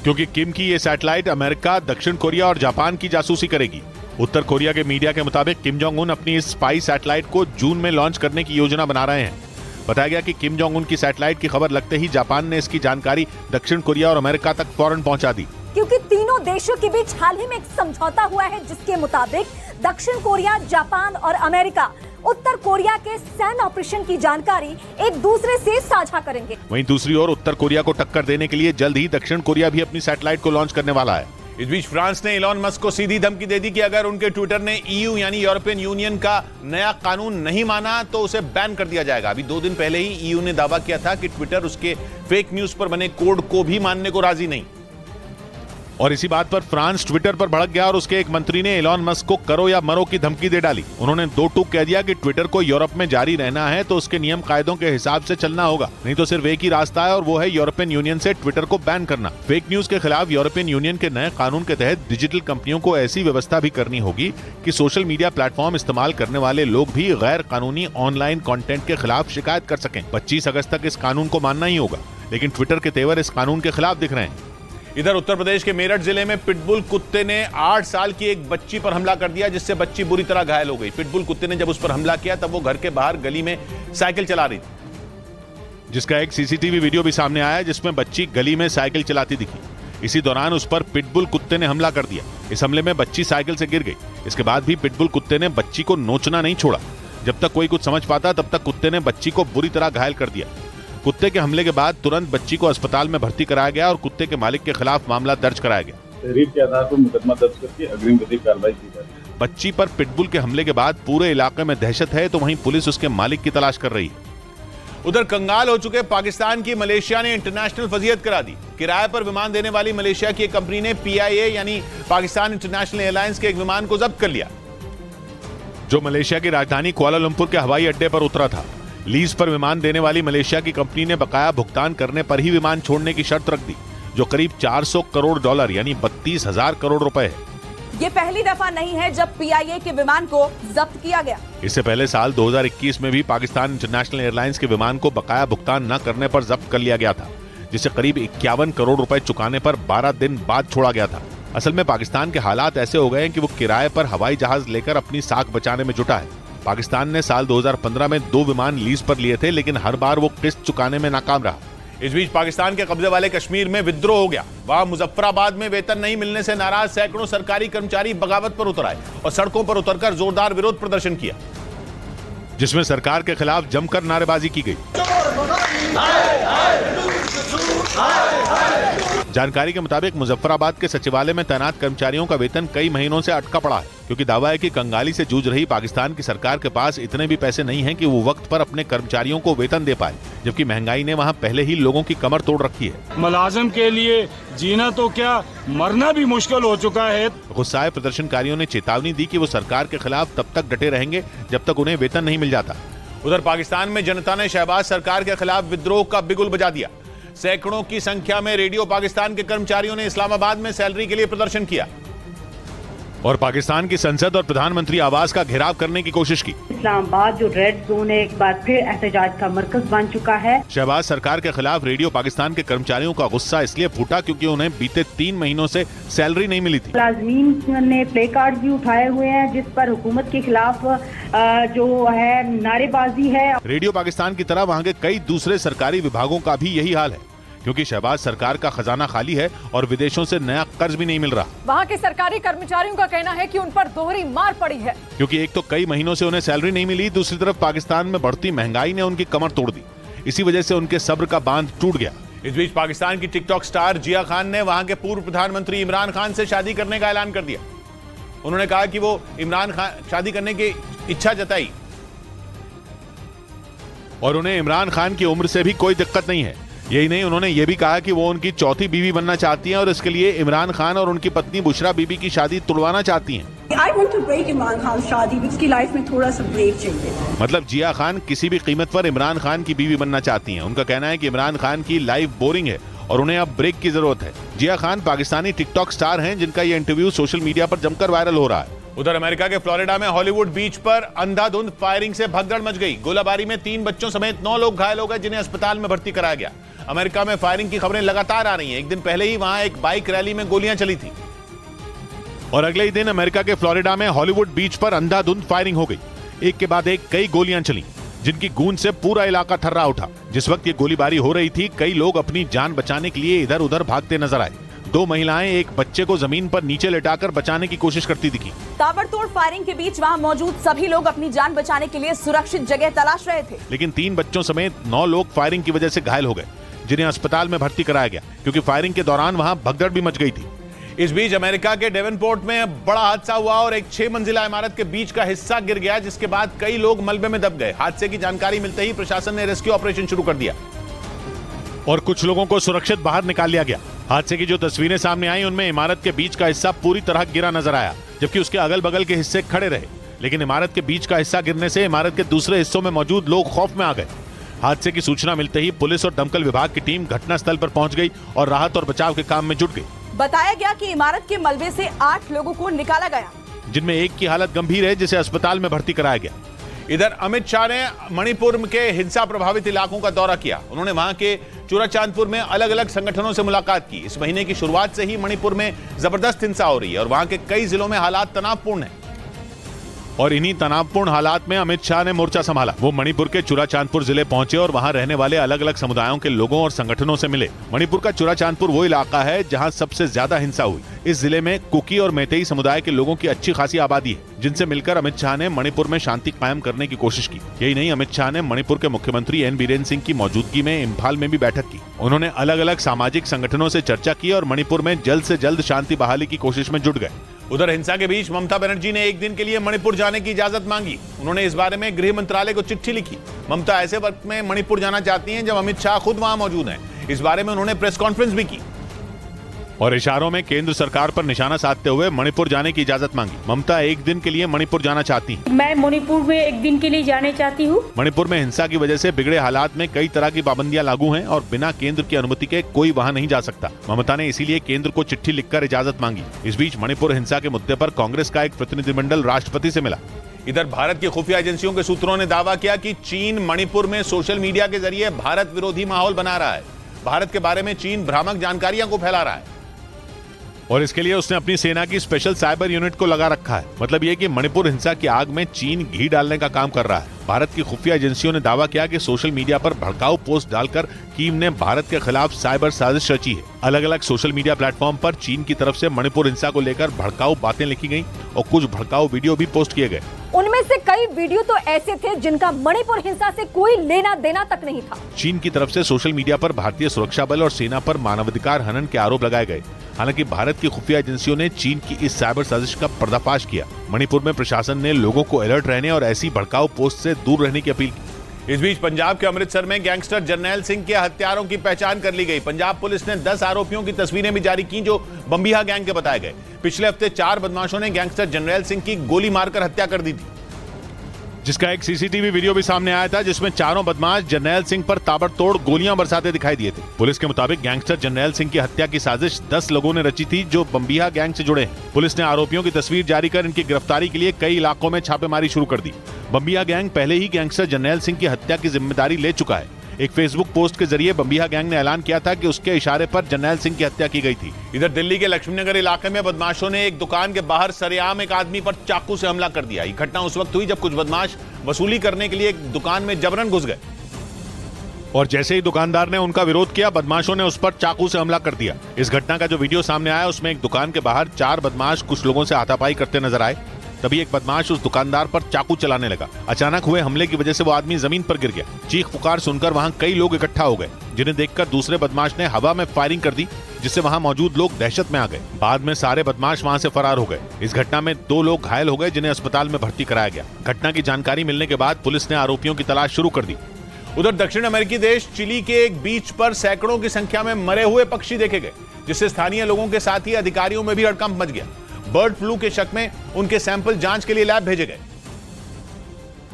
क्योंकि किम की ये सैटेलाइट अमेरिका, दक्षिण कोरिया और जापान की जासूसी करेगी। उत्तर कोरिया के मीडिया के मुताबिक किम जोंग उन अपनी इस स्पाई सैटेलाइट को जून में लॉन्च करने की योजना बना रहे हैं। बताया गया कि किम जोंग उन की सैटेलाइट की खबर लगते ही जापान ने इसकी जानकारी दक्षिण कोरिया और अमेरिका तक फौरन पहुंचा दी, क्योंकि तीनों देशों के बीच हाल ही में एक समझौता हुआ है, जिसके मुताबिक दक्षिण कोरिया, जापान और अमेरिका उत्तर कोरिया के सैन्य ऑपरेशन की जानकारी एक दूसरे से साझा करेंगे। वहीं दूसरी ओर उत्तर कोरिया को टक्कर देने के लिए जल्द ही दक्षिण कोरिया भी अपनी सैटेलाइट को लॉन्च करने वाला है। इस बीच फ्रांस ने इलॉन मस्क को सीधी धमकी दे दी कि अगर उनके ट्विटर ने EU यानी यूरोपियन यूनियन का नया कानून नहीं माना तो उसे बैन कर दिया जाएगा। अभी 2 दिन पहले ही EU ने दावा किया था कि ट्विटर उसके फेक न्यूज पर बने कोड को भी मानने को राजी नहीं। और इसी बात पर फ्रांस ट्विटर पर भड़क गया और उसके एक मंत्री ने इलॉन मस्क को करो या मरो की धमकी दे डाली। उन्होंने 2 टूक कह दिया कि ट्विटर को यूरोप में जारी रहना है तो उसके नियम कायदों के हिसाब से चलना होगा, नहीं तो सिर्फ एक ही रास्ता है और वो है यूरोपियन यूनियन से ट्विटर को बैन करना। फेक न्यूज के खिलाफ यूरोपियन यूनियन के नए कानून के तहत डिजिटल कंपनियों को ऐसी व्यवस्था भी करनी होगी कि सोशल मीडिया प्लेटफॉर्म इस्तेमाल करने वाले लोग भी गैर कानूनी ऑनलाइन कंटेंट के खिलाफ शिकायत कर सकें। 25 अगस्त तक इस कानून को मानना ही होगा, लेकिन ट्विटर के तेवर इस कानून के खिलाफ दिख रहे हैं। इधर उत्तर प्रदेश के मेरठ जिले में पिटबुल कुत्ते ने 8 साल की एक बच्ची पर हमला कर दिया, जिससे बच्ची बुरी तरह घायल हो गई। पिटबुल कुत्ते ने जब उस पर हमला किया तब वो घर के बाहर गली में साइकिल चला रही थी, जिसका एक CCTV वीडियो भी सामने आया जिसमें बच्ची गली में साइकिल चलाती दिखी। इसी दौरान उस पर पिटबुल कुत्ते ने हमला कर दिया। इस हमले में बच्ची साइकिल से गिर गई। इसके बाद भी पिटबुल कुत्ते ने बच्ची को नोचना नहीं छोड़ा। जब तक कोई कुछ समझ पाता तब तक कुत्ते ने बच्ची को बुरी तरह घायल कर दिया। कुत्ते के हमले के बाद तुरंत बच्ची को अस्पताल में भर्ती कराया गया और कुत्ते के मालिक के खिलाफ मामला दर्ज कराया गया। तहरीर के आधार पर मुकदमा दर्ज करके अग्रिम विधिक कार्रवाई की जाएगी। बच्ची पर पिटबुल के हमले के बाद पूरे इलाके में दहशत है, तो वहीं पुलिस उसके मालिक की तलाश कर रही है। उधर कंगाल हो चुके पाकिस्तान की मलेशिया ने इंटरनेशनल फजीयत करा दी। किराए पर विमान देने वाली मलेशिया की एक कंपनी ने PIA यानी पाकिस्तान इंटरनेशनल एयरलाइंस के एक विमान को जब्त कर लिया। जो मलेशिया की राजधानी कुआलालंपुर के हवाई अड्डे पर उतरा था। लीज पर विमान देने वाली मलेशिया की कंपनी ने बकाया भुगतान करने पर ही विमान छोड़ने की शर्त रख दी, जो करीब 400 करोड़ डॉलर यानी 32,000 करोड़ रुपए है। ये पहली दफा नहीं है जब PIA के विमान को जब्त किया गया। इससे पहले साल 2021 में भी पाकिस्तान इंटरनेशनल एयरलाइंस के विमान को बकाया भुगतान न करने पर जब्त कर लिया गया था, जिसे करीब 51 करोड़ रुपए चुकाने पर 12 दिन बाद छोड़ा गया था। असल में पाकिस्तान के हालात ऐसे हो गए हैं कि वो किराए पर हवाई जहाज लेकर अपनी साख बचाने में जुटा है। पाकिस्तान ने साल 2015 में 2 विमान लीज पर लिए थे, लेकिन हर बार वो किस्त चुकाने में नाकाम रहा। इस बीच पाकिस्तान के कब्जे वाले कश्मीर में विद्रोह हो गया। वहां मुजफ्फराबाद में वेतन नहीं मिलने से नाराज सैकड़ों सरकारी कर्मचारी बगावत पर उतर आए और सड़कों पर उतरकर जोरदार विरोध प्रदर्शन किया, जिसमें सरकार के खिलाफ जमकर नारेबाजी की गई। जानकारी के मुताबिक मुजफ्फराबाद के सचिवालय में तैनात कर्मचारियों का वेतन कई महीनों से अटका पड़ा है, क्योंकि दावा है कि कंगाली से जूझ रही पाकिस्तान की सरकार के पास इतने भी पैसे नहीं हैं कि वो वक्त पर अपने कर्मचारियों को वेतन दे पाए, जबकि महंगाई ने वहां पहले ही लोगों की कमर तोड़ रखी है। मुलाजिम के लिए जीना तो क्या मरना भी मुश्किल हो चुका है। गुस्साए प्रदर्शनकारियों ने चेतावनी दी कि वो सरकार के खिलाफ तब तक डटे रहेंगे जब तक उन्हें वेतन नहीं मिल जाता। उधर पाकिस्तान में जनता ने शहबाज सरकार के खिलाफ विद्रोह का बिगुल बजा दिया। सैकड़ों की संख्या में रेडियो पाकिस्तान के कर्मचारियों ने इस्लामाबाद में सैलरी के लिए प्रदर्शन किया और पाकिस्तान की संसद और प्रधानमंत्री आवास का घेराव करने की कोशिश की। इस्लामाबाद जो रेड जोन है एक बार फिर एहतजाज का मरकज बन चुका है। शहबाज सरकार के खिलाफ रेडियो पाकिस्तान के कर्मचारियों का गुस्सा इसलिए फूटा क्योंकि उन्हें बीते 3 महीनों से सैलरी नहीं मिली थी। मुलाजिमीन ने प्ले कार्ड भी उठाए हुए हैं, जिस पर हुकूमत के खिलाफ जो है नारेबाजी है। रेडियो पाकिस्तान की तरह वहाँ के कई दूसरे सरकारी विभागों का भी यही हाल है, क्योंकि शहबाज सरकार का खजाना खाली है और विदेशों से नया कर्ज भी नहीं मिल रहा। वहाँ के सरकारी कर्मचारियों का कहना है कि उन पर दोहरी मार पड़ी है, क्योंकि एक तो कई महीनों से उन्हें सैलरी नहीं मिली, दूसरी तरफ पाकिस्तान में बढ़ती महंगाई ने उनकी कमर तोड़ दी। इसी वजह से उनके सब्र का बांध टूट गया। इस बीच पाकिस्तान की टिकटॉक स्टार जिया खान ने वहां के पूर्व प्रधानमंत्री इमरान खान से शादी करने का ऐलान कर दिया। उन्होंने कहा कि वो इमरान खान शादी करने की इच्छा जताई और उन्हें इमरान खान की उम्र से भी कोई दिक्कत नहीं है। यही नहीं, उन्होंने ये भी कहा कि वो उनकी चौथी बीवी बनना चाहती हैं और इसके लिए इमरान खान और उनकी पत्नी बुशरा बीबी की शादी तुड़वाना चाहती हैं। I want to break Imran Khan शादी, उसकी लाइफ में थोड़ा सा ब्रेक चाहिए। मतलब जिया खान किसी भी कीमत पर इमरान खान की बीवी बनना चाहती हैं। उनका कहना है कि इमरान खान की लाइफ बोरिंग है और उन्हें अब ब्रेक की जरूरत है। जिया खान पाकिस्तानी टिकटॉक स्टार हैं, जिनका ये इंटरव्यू सोशल मीडिया पर जमकर वायरल हो रहा है। उधर अमेरिका के फ्लोरिडा में हॉलीवुड बीच पर अंधाधुंध फायरिंग से भगदड़ मच गई। गोलाबारी में 3 बच्चों समेत 9 लोग घायल हो गए, जिन्हें अस्पताल में भर्ती कराया गया। अमेरिका में फायरिंग की खबरें लगातार आ रही हैं। एक दिन पहले ही वहां एक बाइक रैली में गोलियां चली थी और अगले ही दिन अमेरिका के फ्लोरिडा में हॉलीवुड बीच पर अंधाधुंध फायरिंग हो गई। एक के बाद एक कई गोलियां चली, जिनकी गूंज से पूरा इलाका थर्रा उठा। जिस वक्त ये गोलीबारी हो रही थी, कई लोग अपनी जान बचाने के लिए इधर उधर भागते नजर आए। 2 महिलाएं एक बच्चे को जमीन पर नीचे लेटाकर बचाने की कोशिश करती दिखी। ताबड़तोड़ फायरिंग के बीच वहां मौजूद सभी लोग अपनी जान बचाने के लिए सुरक्षित जगह तलाश रहे थे, लेकिन 3 बच्चों समेत 9 लोग फायरिंग की वजह से घायल हो गए, जिन्हें अस्पताल में भर्ती कराया गया, क्योंकि फायरिंग के दौरान वहां भगदड़ भी मच गई थी। इस बीच अमेरिका के डेवनपोर्ट में बड़ा हादसा हुआ और एक 6 मंजिला इमारत के बीच का हिस्सा गिर गया, जिसके बाद कई लोग मलबे में दब गए। हादसे की जानकारी मिलते ही प्रशासन ने रेस्क्यू ऑपरेशन शुरू कर दिया और कुछ लोगों को सुरक्षित बाहर निकाल लिया गया। हादसे की जो तस्वीरें सामने आई, उनमें इमारत के बीच का हिस्सा पूरी तरह गिरा नजर आया, जबकि उसके अगल बगल के हिस्से खड़े रहे। लेकिन इमारत के बीच का हिस्सा गिरने से इमारत के दूसरे हिस्सों में मौजूद लोग खौफ में आ गए। हादसे की सूचना मिलते ही पुलिस और दमकल विभाग की टीम घटनास्थल पर पहुंच गई और राहत और बचाव के काम में जुट गई। बताया गया कि इमारत के मलबे से 8 लोगों को निकाला गया, जिनमें एक की हालत गंभीर है, जिसे अस्पताल में भर्ती कराया गया। इधर अमित शाह ने मणिपुर के हिंसा प्रभावित इलाकों का दौरा किया। उन्होंने वहां के चुराचांदपुर में अलग अलग संगठनों से मुलाकात की। इस महीने की शुरुआत से ही मणिपुर में जबरदस्त हिंसा हो रही है और वहां के कई जिलों में हालात तनावपूर्ण हैं। और इन्हीं तनावपूर्ण हालात में अमित शाह ने मोर्चा संभाला। वो मणिपुर के चुराचांदपुर जिले पहुंचे और वहां रहने वाले अलग अलग समुदायों के लोगों और संगठनों से मिले। मणिपुर का चुराचांदपुर वो इलाका है जहां सबसे ज्यादा हिंसा हुई। इस जिले में कुकी और मैतेई समुदाय के लोगों की अच्छी खासी आबादी है, जिनसे मिलकर अमित शाह ने मणिपुर में शांति कायम करने की कोशिश की। यही नहीं, अमित शाह ने मणिपुर के मुख्यमंत्री एन बीरेन सिंह की मौजूदगी में इम्फाल में भी बैठक की। उन्होंने अलग अलग सामाजिक संगठनों से चर्चा की और मणिपुर में जल्द से जल्द शांति बहाली की कोशिश में जुट गए। उधर हिंसा के बीच ममता बनर्जी ने एक दिन के लिए मणिपुर जाने की इजाजत मांगी। उन्होंने इस बारे में गृह मंत्रालय को चिट्ठी लिखी। ममता ऐसे वक्त में मणिपुर जाना चाहती हैं जब अमित शाह खुद वहां मौजूद हैं। इस बारे में उन्होंने प्रेस कॉन्फ्रेंस भी की। और इशारों में केंद्र सरकार पर निशाना साधते हुए मणिपुर जाने की इजाजत मांगी। ममता एक दिन के लिए मणिपुर जाना चाहती हैं। मैं मणिपुर में एक दिन के लिए जाने चाहती हूँ। मणिपुर में हिंसा की वजह से बिगड़े हालात में कई तरह की पाबंदियां लागू हैं और बिना केंद्र की अनुमति के कोई वहां नहीं जा सकता। ममता ने इसीलिए केंद्र को चिट्ठी लिखकर इजाजत मांगी। इस बीच मणिपुर हिंसा के मुद्दे पर कांग्रेस का एक प्रतिनिधिमंडल राष्ट्रपति से मिला। इधर भारत की खुफिया एजेंसियों के सूत्रों ने दावा किया कि चीन मणिपुर में सोशल मीडिया के जरिए भारत विरोधी माहौल बना रहा है। भारत के बारे में चीन भ्रामक जानकारियां को फैला रहा है और इसके लिए उसने अपनी सेना की स्पेशल साइबर यूनिट को लगा रखा है। मतलब ये कि मणिपुर हिंसा की आग में चीन घी डालने का काम कर रहा है। भारत की खुफिया एजेंसियों ने दावा किया कि सोशल मीडिया पर भड़काऊ पोस्ट डालकर कीम ने भारत के खिलाफ साइबर साजिश रची है। अलग अलग सोशल मीडिया प्लेटफॉर्म पर चीन की तरफ से मणिपुर हिंसा को लेकर भड़काऊ बातें लिखी गयी और कुछ भड़काऊ वीडियो भी पोस्ट किए गए। उनमें से कई वीडियो तो ऐसे थे जिनका मणिपुर हिंसा से कोई लेना देना तक नहीं था। चीन की तरफ से सोशल मीडिया पर भारतीय सुरक्षा बल और सेना पर मानवाधिकार हनन के आरोप लगाए गए। हालांकि भारत की खुफिया एजेंसियों ने चीन की इस साइबर साजिश का पर्दाफाश किया। मणिपुर में प्रशासन ने लोगों को अलर्ट रहने और ऐसी भड़काऊ पोस्ट से दूर रहने की अपील की। इस बीच पंजाब के अमृतसर में गैंगस्टर जरनैल सिंह के हत्यारों की पहचान कर ली गई। पंजाब पुलिस ने 10 आरोपियों की तस्वीरें भी जारी की जो बम्बिहा गैंग के बताए गए। पिछले हफ्ते 4 बदमाशों ने गैंगस्टर जरनैल सिंह की गोली मारकर हत्या कर दी थी, जिसका एक सीसीटीवी वीडियो भी सामने आया था जिसमें चारों बदमाश जरनैल सिंह पर ताबड़तोड़ गोलियां बरसाते दिखाई दिए थे। पुलिस के मुताबिक गैंगस्टर जरनैल सिंह की हत्या की साजिश 10 लोगों ने रची थी जो बम्बिहा गैंग से जुड़े हैं। पुलिस ने आरोपियों की तस्वीर जारी कर इनकी गिरफ्तारी के लिए कई इलाकों में छापेमारी शुरू कर दी। बम्बिहा गैंग पहले ही गैंगस्टर जरनैल सिंह की हत्या की जिम्मेदारी ले चुका है। एक फेसबुक पोस्ट के जरिए बम्बिहा गैंग ने ऐलान किया था कि उसके इशारे पर जरनैल सिंह की हत्या की गई थी। इधर दिल्ली के लक्ष्मीनगर इलाके में बदमाशों ने एक दुकान के बाहर सरेआम एक आदमी पर चाकू से हमला कर दिया। ये घटना उस वक्त हुई जब कुछ बदमाश वसूली करने के लिए एक दुकान में जबरन घुस गए और जैसे ही दुकानदार ने उनका विरोध किया, बदमाशों ने उस पर चाकू से हमला कर दिया। इस घटना का जो वीडियो सामने आया उसमें एक दुकान के बाहर 4 बदमाश कुछ लोगों से हाथापाई करते नजर आए। तभी एक बदमाश उस दुकानदार पर चाकू चलाने लगा। अचानक हुए हमले की वजह से वो आदमी जमीन पर गिर गया। चीख पुकार सुनकर वहां कई लोग इकट्ठा हो गए, जिन्हें देखकर दूसरे बदमाश ने हवा में फायरिंग कर दी, जिससे वहां मौजूद लोग दहशत में आ गए। बाद में सारे बदमाश वहां से फरार हो गए। इस घटना में 2 लोग घायल हो गए, जिन्हें अस्पताल में भर्ती कराया गया। घटना की जानकारी मिलने के बाद पुलिस ने आरोपियों की तलाश शुरू कर दी। उधर दक्षिण अमेरिकी देश चिली के एक बीच पर सैकड़ों की संख्या में मरे हुए पक्षी देखे गए, जिससे स्थानीय लोगों के साथ ही अधिकारियों में भी हड़कंप मच गया। बर्ड फ्लू के शक में उनके सैंपल जांच के लिए लैब भेजे गए,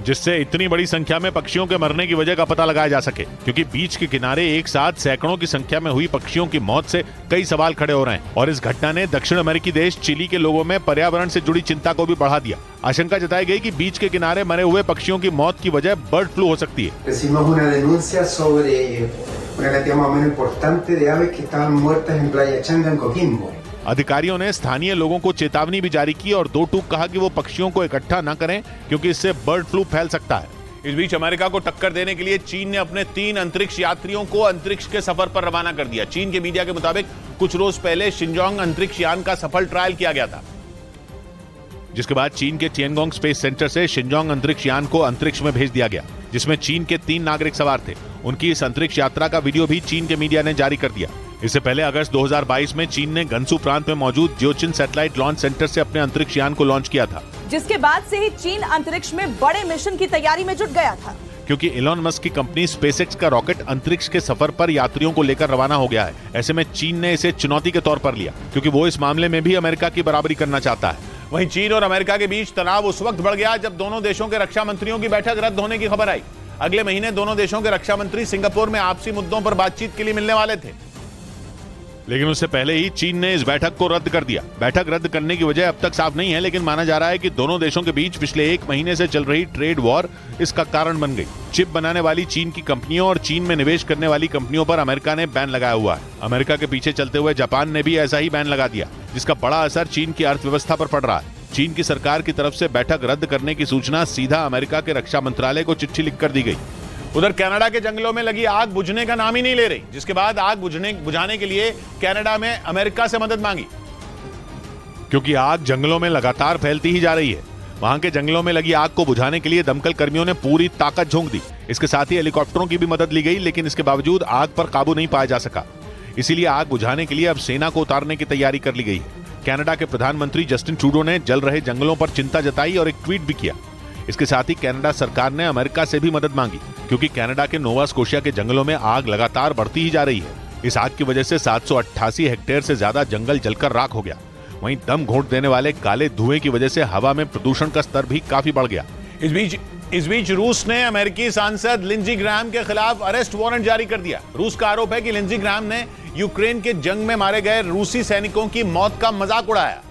जिससे इतनी बड़ी संख्या में पक्षियों के मरने की वजह का पता लगाया जा सके। क्योंकि बीच के किनारे एक साथ सैकड़ों की संख्या में हुई पक्षियों की मौत से कई सवाल खड़े हो रहे हैं और इस घटना ने दक्षिण अमेरिकी देश चिली के लोगों में पर्यावरण से जुड़ी चिंता को भी बढ़ा दिया। आशंका जताई गई कि बीच के किनारे मरे हुए पक्षियों की मौत की वजह बर्ड फ्लू हो सकती है। अधिकारियों ने स्थानीय लोगों को चेतावनी भी जारी की और 2 टूक कहा कि वो पक्षियों को इकट्ठा न करें क्योंकि इससे बर्ड फ्लू फैल सकता है। इस बीच अमेरिका को टक्कर देने के लिए चीन ने अपने 3 अंतरिक्ष यात्रियों को अंतरिक्ष के सफर पर रवाना कर दिया। चीन के मीडिया के मुताबिक कुछ रोज पहले शिनजोंग अंतरिक्ष यान का सफल ट्रायल किया गया था, जिसके बाद चीन के टिएनगोंग स्पेस सेंटर से शिनजोंग अंतरिक्ष यान को अंतरिक्ष में भेज दिया गया, जिसमें चीन के 3 नागरिक सवार थे। उनकी इस अंतरिक्ष यात्रा का वीडियो भी चीन के मीडिया ने जारी कर दिया। इससे पहले अगस्त 2022 में चीन ने गंसू प्रांत में मौजूद जियोचिन सैटेलाइट लॉन्च सेंटर से अपने अंतरिक्ष यान को लॉन्च किया था, जिसके बाद से ही चीन अंतरिक्ष में बड़े मिशन की तैयारी में जुट गया था। क्योंकि इलॉन मस्क की कंपनी स्पेसएक्स का रॉकेट अंतरिक्ष के सफर पर यात्रियों को लेकर रवाना हो गया है। ऐसे में चीन ने इसे चुनौती के तौर पर लिया, क्योंकि वो इस मामले में भी अमेरिका की बराबरी करना चाहता है। वहीं चीन और अमेरिका के बीच तनाव उस वक्त बढ़ गया जब दोनों देशों के रक्षा मंत्रियों की बैठक रद्द होने की खबर आई। अगले महीने दोनों देशों के रक्षा मंत्री सिंगापुर में आपसी मुद्दों पर बातचीत के लिए मिलने वाले थे, लेकिन उससे पहले ही चीन ने इस बैठक को रद्द कर दिया। बैठक रद्द करने की वजह अब तक साफ नहीं है, लेकिन माना जा रहा है कि दोनों देशों के बीच पिछले 1 महीने से चल रही ट्रेड वॉर इसका कारण बन गई। चिप बनाने वाली चीन की कंपनियों और चीन में निवेश करने वाली कंपनियों पर अमेरिका ने बैन लगाया हुआ है। अमेरिका के पीछे चलते हुए जापान ने भी ऐसा ही बैन लगा दिया, जिसका बड़ा असर चीन की अर्थव्यवस्था पर पड़ रहा है। चीन की सरकार की तरफ से बैठक रद्द करने की सूचना सीधा अमेरिका के रक्षा मंत्रालय को चिट्ठी लिखकर दी गई। उधर कनाडा के जंगलों में लगी आग बुझने का नाम ही नहीं ले रही, जिसके बाद आग बुझाने के लिए कनाडा में अमेरिका से मदद मांगी, क्योंकि आग जंगलों में लगातार फैलती ही जा रही है। वहां के जंगलों में लगी आग को बुझाने के लिए दमकल कर्मियों ने पूरी ताकत झोंक दी। इसके साथ ही हेलीकॉप्टरों की भी मदद ली गई, लेकिन इसके बावजूद आग पर काबू नहीं पाया जा सका। इसीलिए आग बुझाने के लिए अब सेना को उतारने की तैयारी कर ली गई है। कनाडा के प्रधानमंत्री जस्टिन ट्रूडो ने जल रहे जंगलों पर चिंता जताई और एक ट्वीट भी किया। इसके साथ ही कनाडा सरकार ने अमेरिका से भी मदद मांगी, क्योंकि कनाडा के नोवा स्कोशिया के जंगलों में आग लगातार बढ़ती ही जा रही है। इस आग की वजह से 788 हेक्टेयर से ज्यादा जंगल जलकर राख हो गया। वहीं दम घोंट देने वाले काले धुएं की वजह से हवा में प्रदूषण का स्तर भी काफी बढ़ गया। इस बीच रूस ने अमेरिकी सांसद लिंडसे ग्राहम के खिलाफ अरेस्ट वारंट जारी कर दिया। रूस का आरोप है कि लिंडसे ग्राहम ने यूक्रेन के जंग में मारे गए रूसी सैनिकों की मौत का मजाक उड़ाया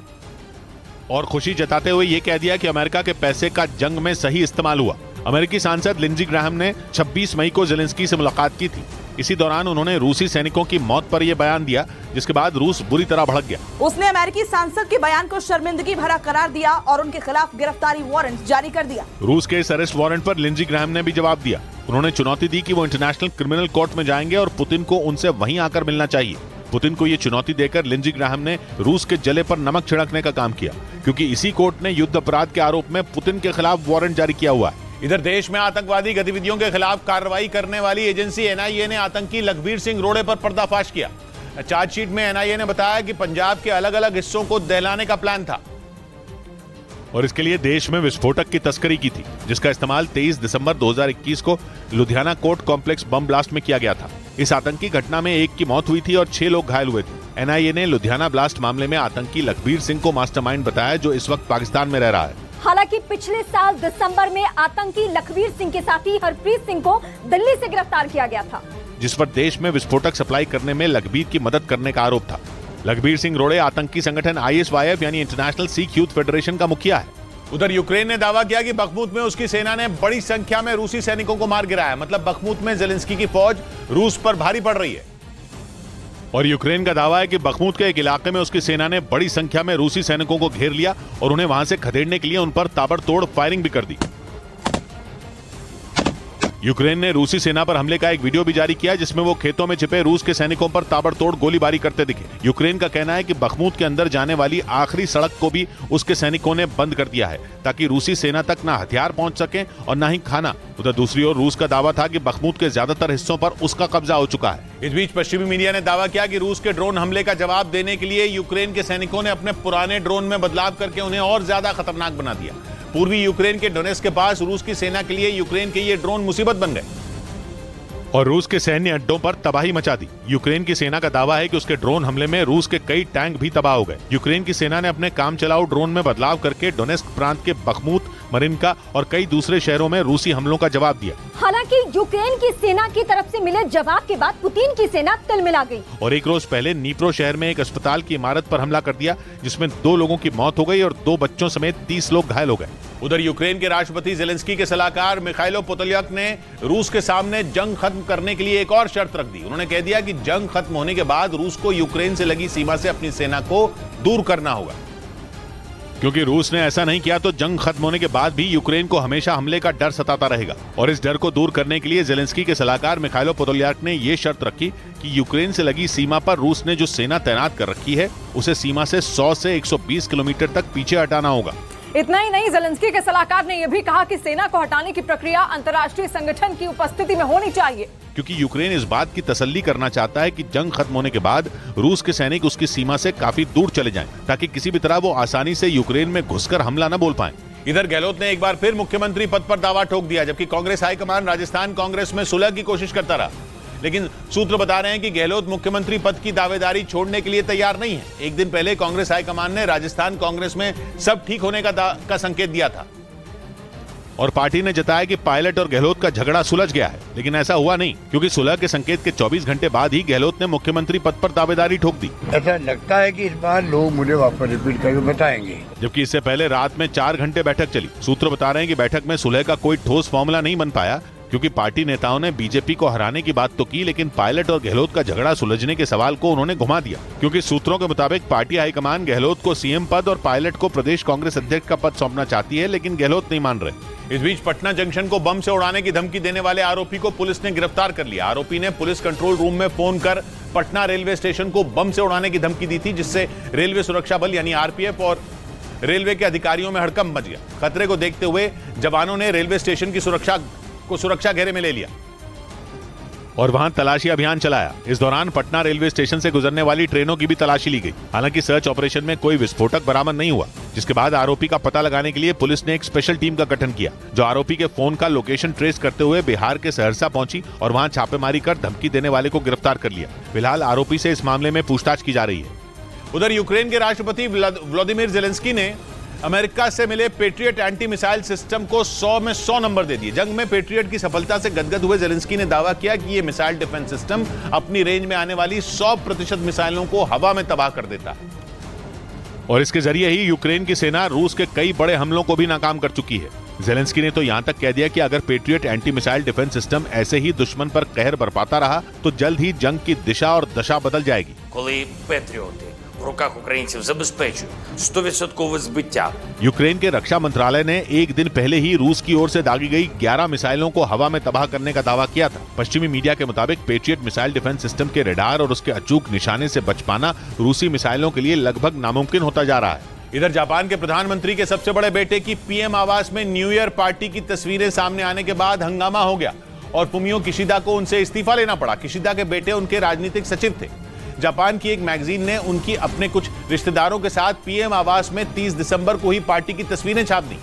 और खुशी जताते हुए यह कह दिया कि अमेरिका के पैसे का जंग में सही इस्तेमाल हुआ। अमेरिकी सांसद लिंडसे ग्राहम ने 26 मई को ज़ेलेंस्की से मुलाकात की थी। इसी दौरान उन्होंने रूसी सैनिकों की मौत पर यह बयान दिया, जिसके बाद रूस बुरी तरह भड़क गया। उसने अमेरिकी सांसद के बयान को शर्मिंदगी भरा करार दिया और उनके खिलाफ गिरफ्तारी वारंट जारी कर दिया। रूस के इस अरेस्ट वारंट पर लिंडसे ग्राहम ने भी जवाब दिया। उन्होंने चुनौती दी कि वो इंटरनेशनल क्रिमिनल कोर्ट में जाएंगे और पुतिन को उनसे वहीं आकर मिलना चाहिए। पुतिन को ये चुनौती देकर लिंडसे ग्राहम ने रूस के जले पर नमक छिड़कने का काम किया, क्योंकि इसी कोर्ट ने युद्ध अपराध के आरोप में पुतिन के खिलाफ वारंट जारी किया हुआ है। इधर देश में आतंकवादी गतिविधियों के खिलाफ कार्रवाई करने वाली एजेंसी एनआईए ने आतंकी लखबीर सिंह रोड़े पर पर्दाफाश किया। चार्जशीट में एनआईए ने बताया कि पंजाब के अलग अलग हिस्सों को दहलाने का प्लान था और इसके लिए देश में विस्फोटक की तस्करी की थी, जिसका इस्तेमाल 23 दिसंबर 2021 को Ludhiana court complex bomb blast में किया गया था। इस आतंकी घटना में एक की मौत हुई थी और 6 लोग घायल हुए थे। एनआईए ने लुधियाना ब्लास्ट मामले में आतंकी लखबीर सिंह को मास्टरमाइंड बताया, जो इस वक्त पाकिस्तान में रह रहा है। हालांकि पिछले साल दिसंबर में आतंकी लखबीर सिंह के साथी हरप्रीत सिंह को दिल्ली से गिरफ्तार किया गया था, जिस पर देश में विस्फोटक सप्लाई करने में लखबीर की मदद करने का आरोप था। लखबीर सिंह रोड़े आतंकी संगठन ISYF यानी इंटरनेशनल सिख यूथ फेडरेशन का मुखिया है। उधर यूक्रेन ने दावा किया कि बखमुत में उसकी सेना ने बड़ी संख्या में रूसी सैनिकों को मार गिराया। मतलब बखमुत में ज़ेलेंस्की की फौज रूस पर भारी पड़ रही है। और यूक्रेन का दावा है कि बखमुत के एक इलाके में उसकी सेना ने बड़ी संख्या में रूसी सैनिकों को घेर लिया और उन्हें वहां से खदेड़ने के लिए उन पर ताबड़तोड़ फायरिंग भी कर दी। यूक्रेन ने रूसी सेना पर हमले का एक वीडियो भी जारी किया, जिसमें वो खेतों में छिपे रूस के सैनिकों पर ताबड़तोड़ गोलीबारी करते दिखे। यूक्रेन का कहना है कि बखमुत के अंदर जाने वाली आखिरी सड़क को भी उसके सैनिकों ने बंद कर दिया है, ताकि रूसी सेना तक ना हथियार पहुंच सके और ना ही खाना। उधर दूसरी ओर रूस का दावा था कि बखमुत के ज्यादातर हिस्सों पर उसका कब्जा हो चुका है। इस बीच पश्चिमी मीडिया ने दावा किया कि रूस के ड्रोन हमले का जवाब देने के लिए यूक्रेन के सैनिकों ने अपने पुराने ड्रोन में बदलाव करके उन्हें और ज्यादा खतरनाक बना दिया। पूर्वी यूक्रेन के डोनेट्स्क के पास रूस की सेना के लिए यूक्रेन के ये ड्रोन मुसीबत बन गए और रूस के सैन्य अड्डों पर तबाही मचा दी। यूक्रेन की सेना का दावा है कि उसके ड्रोन हमले में रूस के कई टैंक भी तबाह हो गए। यूक्रेन की सेना ने अपने काम चलाऊ ड्रोन में बदलाव करके डोनेट्स्क प्रांत के बखमुत, मरिनका और कई दूसरे शहरों में रूसी हमलों का जवाब दिया। हालांकि यूक्रेन की सेना की तरफ से मिले जवाब के बाद पुतिन की सेना तिलमिला गई और एक रोज पहले नीप्रो शहर में एक अस्पताल की इमारत पर हमला कर दिया, जिसमें 2 लोगों की मौत हो गई और 2 बच्चों समेत 30 लोग घायल हो गए। उधर यूक्रेन के राष्ट्रपति ज़ेलेंस्की के सलाहकार मिखाइलो पोदोल्याक ने रूस के सामने जंग खत्म करने के लिए एक और शर्त रख दी। उन्होंने कह दिया कि जंग खत्म होने के बाद रूस को यूक्रेन से लगी सीमा से अपनी सेना को दूर करना होगा, क्योंकि रूस ने ऐसा नहीं किया तो जंग खत्म होने के बाद भी यूक्रेन को हमेशा हमले का डर सताता रहेगा। और इस डर को दूर करने के लिए ज़ेलेंस्की के सलाहकार मिखाइलो पोदोल्याक ने यह शर्त रखी कि यूक्रेन से लगी सीमा पर रूस ने जो सेना तैनात कर रखी है उसे सीमा से 100 से 120 किलोमीटर तक पीछे हटाना होगा। इतना ही नहीं, ज़ेलेंस्की के सलाहकार ने यह भी कहा कि सेना को हटाने की प्रक्रिया अंतर्राष्ट्रीय संगठन की उपस्थिति में होनी चाहिए, क्योंकि यूक्रेन इस बात की तसल्ली करना चाहता है कि जंग खत्म होने के बाद रूस के सैनिक उसकी सीमा से काफी दूर चले जाएं, ताकि किसी भी तरह वो आसानी से यूक्रेन में घुसकर हमला न बोल पाएं। इधर गहलोत ने एक बार फिर मुख्यमंत्री पद पर दावा ठोक दिया, जबकि कांग्रेस हाईकमान राजस्थान कांग्रेस में सुलह की कोशिश करता रहा। लेकिन सूत्र बता रहे हैं कि गहलोत मुख्यमंत्री पद की दावेदारी छोड़ने के लिए तैयार नहीं है। एक दिन पहले कांग्रेस हाईकमान ने राजस्थान कांग्रेस में सब ठीक होने का संकेत दिया था और पार्टी ने जताया कि पायलट और गहलोत का झगड़ा सुलझ गया है, लेकिन ऐसा हुआ नहीं, क्योंकि सुलह के संकेत के 24 घंटे बाद ही गहलोत ने मुख्यमंत्री पद पर दावेदारी ठोक दी। ऐसा लगता है कि इस बार लोग मुझे वापस रिपीट करके बताएंगे, जबकि इससे पहले रात में 4 घंटे बैठक चली। सूत्र बता रहे हैं कि बैठक में सुलह का कोई ठोस फॉर्मूला नहीं बन पाया, क्योंकि पार्टी नेताओं ने बीजेपी को हराने की बात तो की, लेकिन पायलट और गहलोत का झगड़ा सुलझने के सवाल को उन्होंने घुमा दिया। क्योंकि सूत्रों के मुताबिक पार्टी हाईकमान गहलोत को सीएम पद और पायलट को प्रदेश कांग्रेस अध्यक्ष का पद सौंपना चाहती है, लेकिन गहलोत नहीं मान रहे। इस बीच पटना जंक्शन को बम से उड़ाने की धमकी देने वाले आरोपी को पुलिस ने गिरफ्तार कर लिया। आरोपी ने पुलिस कंट्रोल रूम में फोन कर पटना रेलवे स्टेशन को बम से उड़ाने की धमकी दी थी, जिससे रेलवे सुरक्षा बल यानी आरपीएफ और रेलवे के अधिकारियों में हड़कंप मच गया। खतरे को देखते हुए जवानों ने रेलवे स्टेशन की सुरक्षा घेरे में ले लिया। और वहां तलाशी अभियान चलाया। इस दौरान पटना रेलवे स्टेशन से गुजरने वाली ट्रेनों की भी तलाशी ली गई। हालांकि सर्च ऑपरेशन में कोई विस्फोटक बरामद नहीं हुआ, जिसके बाद आरोपी का पता लगाने के लिए पुलिस ने एक स्पेशल टीम का गठन किया, जो आरोपी के फोन का लोकेशन ट्रेस करते हुए बिहार के सहरसा पहुंची और वहां छापेमारी कर धमकी देने वाले को गिरफ्तार कर लिया। फिलहाल आरोपी से इस मामले में पूछताछ की जा रही है। उधर यूक्रेन के राष्ट्रपति व्लादिमीर जेलेंस्की ने अमेरिका से मिले पेट्रियट एंटी मिसाइल सिस्टम को 100 में 100 नंबर दे दिए। जंग में पेट्रियट की सफलता से गदगद हुए जेलेंस्की ने दावा किया कि यह मिसाइल डिफेंस सिस्टम अपनी रेंज में आने वाली 100% मिसाइलों को हवा में तबाह कर देता है और इसके जरिए ही यूक्रेन की सेना रूस के कई बड़े हमलों को भी नाकाम कर चुकी है। जेलेंस्की ने तो यहां तक कह दिया कि अगर patriot anti missile defence system ऐसे ही दुश्मन पर कहर बरपाता रहा तो जल्द ही जंग की दिशा और दशा बदल जाएगी। Коли Петріоти в руках українців забезпечують 100% збиття. यूक्रेन के रक्षा मंत्रालय ने एक दिन पहले ही रूस की ओर से दागी गई 11 मिसाइलों को हवा में तबाह करने का दावा किया था। पश्चिमी मीडिया के मुताबिक पेट्रियट मिसाइल डिफेंस सिस्टम के रडार और उसके अचूक निशाने से बच पाना रूसी मिसाइलों के लिए लगभग नामुमकिन होता जा रहा है। इधर जापान के प्रधानमंत्री के सबसे बड़े बेटे की पीएम आवास में न्यू ईयर पार्टी की तस्वीरें सामने आने के बाद हंगामा हो गया और फुमियो किशिदा को उनसे इस्तीफा लेना पड़ा। किशिदा के बेटे उनके राजनीतिक सचिव थे। जापान की एक मैगजीन ने उनकी अपने कुछ रिश्तेदारों के साथ पीएम आवास में 30 दिसंबर को ही पार्टी की तस्वीरें छाप दी,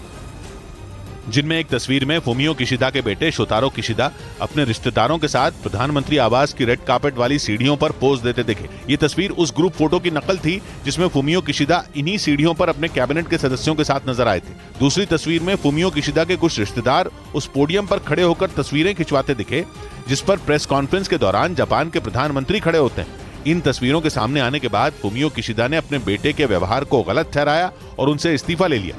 जिनमें एक तस्वीर में फुमियो किशिदा के बेटे शोतारो किशिदा अपने रिश्तेदारों के साथ प्रधानमंत्री आवास की रेड कार्पेट वाली सीढ़ियों पर पोज देते दिखे। ये तस्वीर उस ग्रुप फोटो की नकल थी जिसमें फुमियो किशिदा इन्हीं सीढ़ियों पर अपने कैबिनेट के सदस्यों के साथ नजर आए थे। दूसरी तस्वीर में फुमियो किशिदा के कुछ रिश्तेदार उस पोडियम पर खड़े होकर तस्वीरें खिंचवाते दिखे, जिस पर प्रेस कॉन्फ्रेंस के दौरान जापान के प्रधानमंत्री खड़े होते हैं। इन तस्वीरों के सामने आने के बाद फुमियो किशिदा ने अपने बेटे के व्यवहार को गलत ठहराया और उनसे इस्तीफा ले लिया।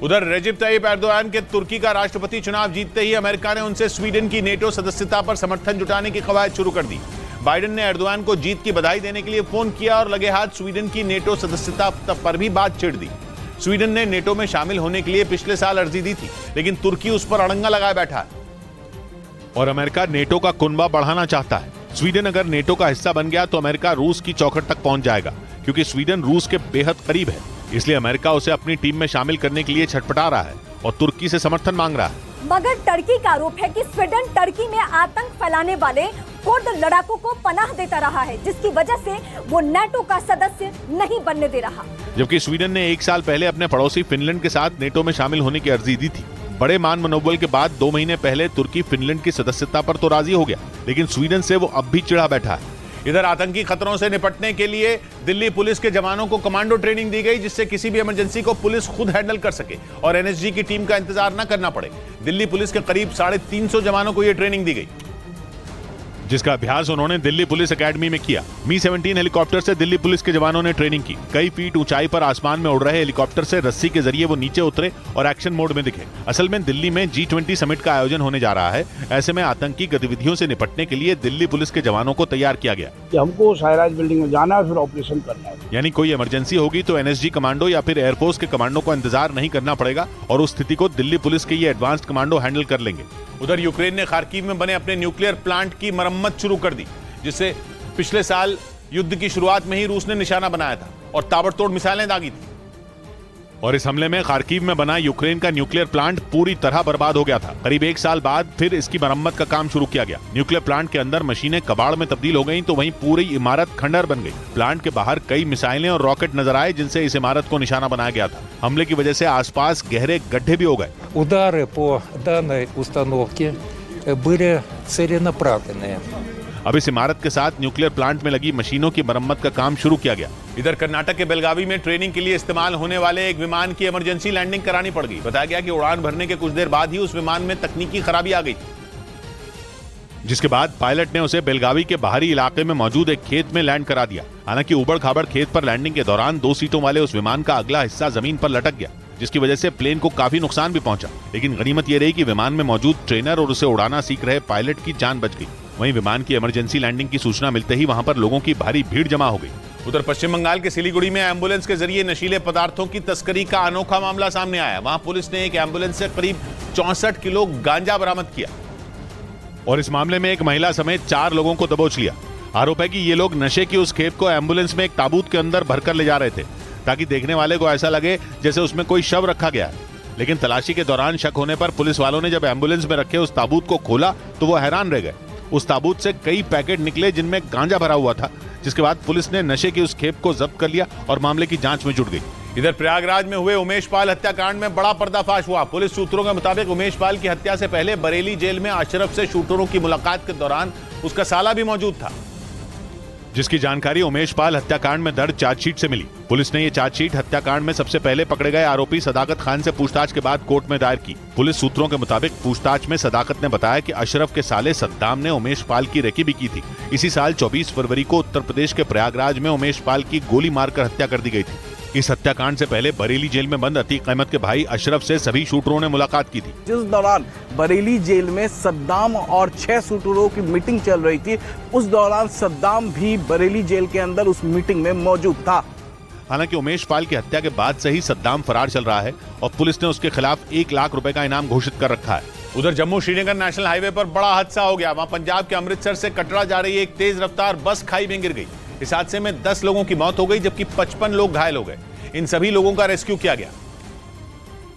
उधर रेजिप ताइप एर्दोआन के तुर्की का राष्ट्रपति चुनाव जीतते ही अमेरिका ने उनसे स्वीडन की नेटो सदस्यता पर समर्थन जुटाने की कवायद शुरू कर दी। बाइडेन ने एर्दोआन को जीत की बधाई देने के लिए फोन किया और लगे हाथ स्वीडन की नेटो सदस्यता पर भी बात छेड़ दी। स्वीडन ने नेटो में शामिल होने के लिए पिछले साल अर्जी दी थी, लेकिन तुर्की उस पर अड़ंगा लगाए बैठा है और अमेरिका नेटो का कुनबा बढ़ाना चाहता है। स्वीडन अगर नेटो का हिस्सा बन गया तो अमेरिका रूस की चौखट तक पहुंच जाएगा, क्योंकि स्वीडन रूस के बेहद करीब है। इसलिए अमेरिका उसे अपनी टीम में शामिल करने के लिए छटपटा रहा है और तुर्की से समर्थन मांग रहा है। मगर टर्की का आरोप है कि स्वीडन टर्की में आतंक फैलाने वाले कुर्द लड़ाकों को पनाह देता रहा है, जिसकी वजह से वो नेटो का सदस्य नहीं बनने दे रहा। जबकि स्वीडन ने 1 साल पहले अपने पड़ोसी फिनलैंड के साथ नेटो में शामिल होने की अर्जी दी थी। बड़े मान मनोबल के बाद 2 महीने पहले तुर्की फिनलैंड की सदस्यता पर तो राजी हो गया, लेकिन स्वीडन से वो अब भी चिढ़ा बैठा है। इधर आतंकी खतरों से निपटने के लिए दिल्ली पुलिस के जवानों को कमांडो ट्रेनिंग दी गई, जिससे किसी भी इमरजेंसी को पुलिस खुद हैंडल कर सके और एनएसजी की टीम का इंतजार न करना पड़े। दिल्ली पुलिस के करीब 350 जवानों को यह ट्रेनिंग दी गई, जिसका अभ्यास उन्होंने दिल्ली पुलिस एकेडमी में किया। मी-17 हेलीकॉप्टर से दिल्ली पुलिस के जवानों ने ट्रेनिंग की। कई फीट ऊंचाई पर आसमान में उड़ रहे हेलीकॉप्टर से रस्सी के जरिए वो नीचे उतरे और एक्शन मोड में दिखे। असल में दिल्ली में G20 समिट का आयोजन होने जा रहा है। ऐसे में आतंकी गतिविधियों से निपटने के लिए दिल्ली पुलिस के जवानों को तैयार किया गया कि हमको सायराज बिल्डिंग में जाना है, फिर ऑपरेशन करना है। यानी कोई इमरजेंसी होगी तो एनएसजी कमांडो या फिर एयरफोर्स के कमांडो को इंतजार नहीं करना पड़ेगा और उस स्थिति को दिल्ली पुलिस के ये एडवांस्ड कमांडो हैंडल कर लेंगे। उधर यूक्रेन ने खार्किव में बने अपने न्यूक्लियर प्लांट की मरम्मत शुरू कर दी, जिसे पिछले साल युद्ध की शुरुआत में ही रूस ने निशाना बनाया था और ताबड़तोड़ मिसाइलें दागी थी। और इस हमले में खार्किव में बना यूक्रेन का न्यूक्लियर प्लांट पूरी तरह बर्बाद हो गया था। करीब 1 साल बाद फिर इसकी मरम्मत का काम शुरू किया गया। न्यूक्लियर प्लांट के अंदर मशीनें कबाड़ में तब्दील हो गईं, तो वहीं पूरी इमारत खंडहर बन गई। प्लांट के बाहर कई मिसाइलें और रॉकेट नजर आए, जिनसे इस इमारत को निशाना बनाया गया था। हमले की वजह से आसपास गहरे गड्ढे भी हो गए। Удары по данной установке были целенаправленные. अब इस इमारत के साथ न्यूक्लियर प्लांट में लगी मशीनों की मरम्मत का काम शुरू किया गया। इधर कर्नाटक के बेलगावी में ट्रेनिंग के लिए इस्तेमाल होने वाले एक विमान की इमरजेंसी लैंडिंग करानी पड़ गई। बताया गया कि उड़ान भरने के कुछ देर बाद ही उस विमान में तकनीकी खराबी आ गई, जिसके बाद पायलट ने उसे बेलगावी के बाहरी इलाके में मौजूद एक खेत में लैंड करा दिया। हालांकि उबड़ खाबड़ खेत पर लैंडिंग के दौरान 2 सीटों वाले उस विमान का अगला हिस्सा जमीन पर लटक गया, जिसकी वजह से प्लेन को काफी नुकसान भी पहुंचा। लेकिन गनीमत यह रही कि विमान में मौजूद ट्रेनर और उसे उड़ाना सीख रहे पायलट की जान बच गई। वहीं विमान की इमरजेंसी लैंडिंग की सूचना मिलते ही वहां पर लोगों की भारी भीड़ जमा हो गई। उधर पश्चिम बंगाल के सिलीगुड़ी में एम्बुलेंस के जरिए नशीले पदार्थों की तस्करी का अनोखा मामला सामने आया। वहां पुलिस ने एक एम्बुलेंस से करीब 64 किलो गांजा बरामद किया और इस मामले में एक महिला समेत 4 लोगों को दबोच लिया। आरोप है कि ये लोग नशे की उस खेप को एम्बुलेंस में एक ताबूत के अंदर भरकर ले जा रहे थे, ताकि देखने वाले को ऐसा लगे जैसे उसमें कोई शव रखा गया है। लेकिन तलाशी के दौरान शक होने पर पुलिस वालों ने जब एम्बुलेंस में रखे उस ताबूत को खोला तो वो हैरान रह गए। उस ताबूत से कई पैकेट निकले जिनमें गांजा भरा हुआ था, जिसके बाद पुलिस ने नशे की उस खेप को जब्त कर लिया और मामले की जांच में जुट गई। इधर प्रयागराज में हुए उमेश पाल हत्याकांड में बड़ा पर्दाफाश हुआ। पुलिस सूत्रों के मुताबिक उमेश पाल की हत्या से पहले बरेली जेल में अशरफ से शूटरों की मुलाकात के दौरान उसका साला भी मौजूद था, जिसकी जानकारी उमेश पाल हत्याकांड में दर्ज चार्जशीट से मिली। पुलिस ने ये चार्जशीट हत्याकांड में सबसे पहले पकड़े गए आरोपी सदाकत खान से पूछताछ के बाद कोर्ट में दायर की। पुलिस सूत्रों के मुताबिक पूछताछ में सदाकत ने बताया कि अशरफ के साले सद्दाम ने उमेश पाल की रेकी भी की थी। इसी साल 24 फरवरी को उत्तर प्रदेश के प्रयागराज में उमेश पाल की गोली मारकर हत्या कर दी गई थी। इस हत्याकांड से पहले बरेली जेल में बंद अतीक अहमद के भाई अशरफ से सभी शूटरों ने मुलाकात की थी। जिस दौरान बरेली जेल में सद्दाम और 6 शूटरों की मीटिंग चल रही थी, उस दौरान सद्दाम भी बरेली जेल के अंदर उस मीटिंग में मौजूद था। हालांकि उमेश पाल की हत्या के बाद से ही सद्दाम फरार चल रहा है और पुलिस ने उसके खिलाफ 1 लाख रुपए का इनाम घोषित कर रखा है। उधर जम्मू श्रीनगर नेशनल हाईवे पर बड़ा हादसा हो गया। वहां पंजाब के अमृतसर से कटरा जा रही एक तेज रफ्तार बस खाई में गिर गई। इस हादसे में 10 लोगों की मौत हो गई, जबकि 55 लोग घायल हो गए। इन सभी लोगों का रेस्क्यू किया गया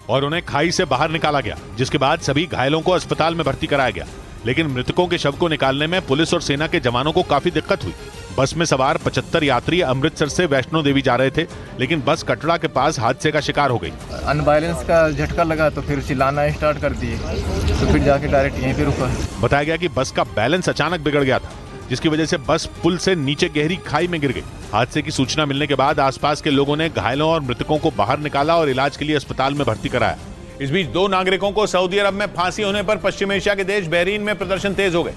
और उन्हें खाई से बाहर निकाला गया, जिसके बाद सभी घायलों को अस्पताल में भर्ती कराया गया। लेकिन मृतकों के शव को निकालने में पुलिस और सेना के जवानों को काफी दिक्कत हुई। बस में सवार 75 यात्री अमृतसर से वैष्णो देवी जा रहे थे, लेकिन बस कटरा के पास हादसे का शिकार हो गई। अनबैलेंस का झटका लगा तो फिर चिल्लाना स्टार्ट कर दिए, तो फिर जाके डायरेक्ट यहीं पे रुका। बताया गया कि बस का बैलेंस अचानक बिगड़ गया था, जिसकी वजह से बस पुल से नीचे गहरी खाई में गिर गई। हादसे की सूचना मिलने के बाद आसपास के लोगों ने घायलों और मृतकों को बाहर निकाला और इलाज के लिए अस्पताल में भर्ती कराया। इस बीच 2 नागरिकों को सऊदी अरब में फांसी होने पर पश्चिम एशिया के देश बहरीन में प्रदर्शन तेज हो गए।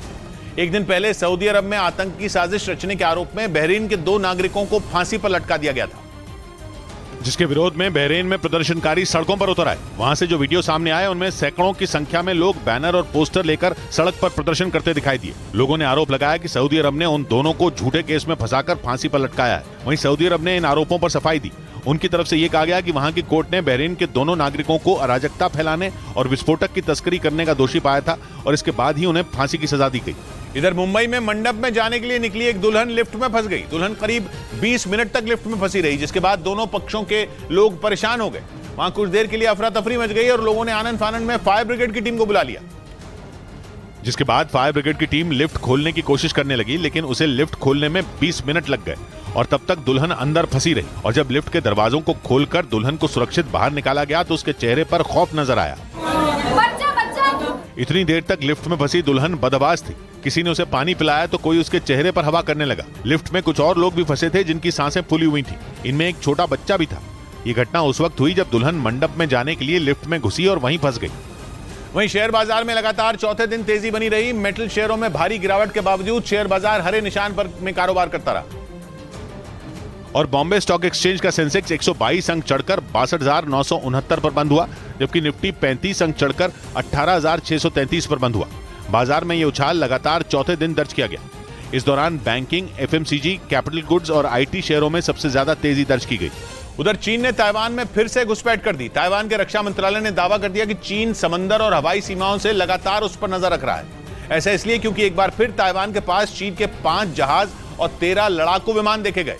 एक दिन पहले सऊदी अरब में आतंक की साजिश रचने के आरोप में बहरीन के 2 नागरिकों को फांसी पर लटका दिया गया था, जिसके विरोध में बहरीन में प्रदर्शनकारी सड़कों पर उतर आए। वहां से जो वीडियो सामने आए उनमें सैकड़ों की संख्या में लोग बैनर और पोस्टर लेकर सड़क पर प्रदर्शन करते दिखाई दिए। लोगों ने आरोप लगाया कि सऊदी अरब ने उन दोनों को झूठे केस में फंसाकर फांसी पर लटकाया है। वहीं सऊदी अरब ने इन आरोपों पर सफाई दी। उनकी तरफ से यह कहा गया कि वहां की कोर्ट ने बहरीन के दोनों नागरिकों को अराजकता फैलाने और विस्फोटक की तस्करी करने का दोषी पाया था और इसके बाद ही उन्हें फांसी की सजा दी गई। इधर मुंबई में मंडप में जाने के लिए निकली एक दुल्हन लिफ्ट में फंस गई। दुल्हन करीब 20 मिनट तक लिफ्ट में फंसी रही, जिसके बाद दोनों पक्षों के लोग परेशान हो गए। वहां कुछ देर के लिए अफरा तफरी मच गई और लोगों ने आनंद फानंद में फायर ब्रिगेड की टीम को बुला लिया, जिसके बाद फायर ब्रिगेड की टीम लिफ्ट खोलने की कोशिश करने लगी, लेकिन उसे लिफ्ट खोलने में 20 मिनट लग गए और तब तक दुल्हन अंदर फंसी रही। और जब लिफ्ट के दरवाजों को खोलकर दुल्हन को सुरक्षित बाहर निकाला गया तो उसके चेहरे पर खौफ नजर आया। इतनी देर तक लिफ्ट में फंसी दुल्हन बदहवास थी। किसी ने उसे पानी पिलाया तो कोई उसके चेहरे पर हवा करने लगा। लिफ्ट में कुछ और लोग भी फंसे थे जिनकी सांसें फूली हुई थी। इनमें एक छोटा बच्चा भी था। ये घटना उस वक्त हुई जब दुल्हन मंडप में जाने के लिए लिफ्ट में घुसी और वहीं फंस गई। वहीं शेयर बाजार में लगातार चौथे दिन तेजी बनी रही। मेटल शेयरों में भारी गिरावट के बावजूद शेयर बाजार हरे निशान पर में कारोबार करता रहा और बॉम्बे स्टॉक एक्सचेंज का सेंसेक्स 122 अंक चढ़कर 62,969 पर बंद हुआ, जबकि निफ्टी 35 अंक चढ़कर 18,633 पर बंद हुआ। बाजार में यह उछाल लगातार चौथे दिन दर्ज किया गया। इस दौरान बैंकिंग, एफएमसीजी, कैपिटल गुड्स और आईटी शेयरों में सबसे ज्यादा तेजी दर्ज की गई। उधर चीन ने ताइवान में फिर से घुसपैठ कर दी। ताइवान के रक्षा मंत्रालय ने दावा कर दिया कि चीन समंदर और हवाई सीमाओं से लगातार उस पर नजर रख रहा है। ऐसा इसलिए क्योंकि एक बार फिर ताइवान के पास चीन के 5 जहाज और 13 लड़ाकू विमान देखे गए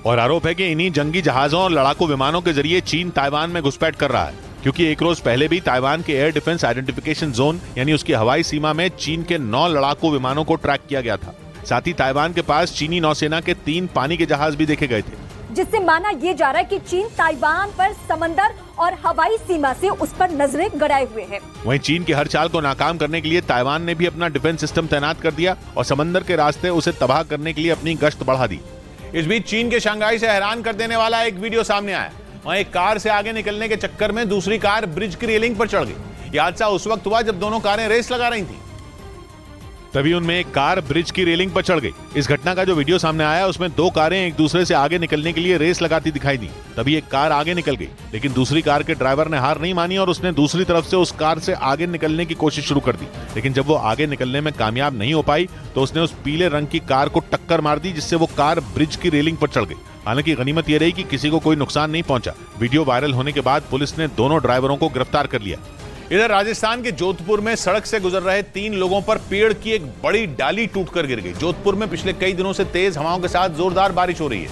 और आरोप है कि इन्हीं जंगी जहाजों और लड़ाकू विमानों के जरिए चीन ताइवान में घुसपैठ कर रहा है, क्योंकि एक रोज पहले भी ताइवान के एयर डिफेंस आइडेंटिफिकेशन जोन यानी उसकी हवाई सीमा में चीन के 9 लड़ाकू विमानों को ट्रैक किया गया था। साथ ही ताइवान के पास चीनी नौसेना के 3 पानी के जहाज भी देखे गए थे, जिससे माना यह जा रहा है कि चीन ताइवान पर समंदर और हवाई सीमा से उस पर नजरें गड़ाए हुए है। वहीं चीन की हर चाल को नाकाम करने के लिए ताइवान ने भी अपना डिफेंस सिस्टम तैनात कर दिया और समंदर के रास्ते उसे तबाह करने के लिए अपनी गश्त बढ़ा दी। इस बीच चीन के शंघाई से हैरान कर देने वाला एक वीडियो सामने आया। वहां एक कार से आगे निकलने के चक्कर में दूसरी कार ब्रिज की रेलिंग पर चढ़ गई। यह हादसा उस वक्त हुआ जब दोनों कारें रेस लगा रही थीं। तभी उनमें एक कार ब्रिज की रेलिंग पर चढ़ गई। इस घटना का जो वीडियो सामने आया उसमें 2 कारें एक दूसरे से आगे निकलने के लिए रेस लगाती दिखाई दी। तभी एक कार आगे निकल गई, लेकिन दूसरी कार के ड्राइवर ने हार नहीं मानी और उसने दूसरी तरफ से उस कार से आगे निकलने की कोशिश शुरू कर दी। लेकिन जब वो आगे निकलने में कामयाब नहीं हो पाई तो उसने उस पीले रंग की कार को टक्कर मार दी, जिससे वो कार ब्रिज की रेलिंग पर चढ़ गई। हालांकि गनीमत यह रही कि किसी को कोई नुकसान नहीं पहुंचा। वीडियो वायरल होने के बाद पुलिस ने दोनों ड्राइवरों को गिरफ्तार कर लिया। इधर राजस्थान के जोधपुर में सड़क से गुजर रहे 3 लोगों पर पेड़ की एक बड़ी डाली टूटकर गिर गई। जोधपुर में पिछले कई दिनों से तेज हवाओं के साथ जोरदार बारिश हो रही है,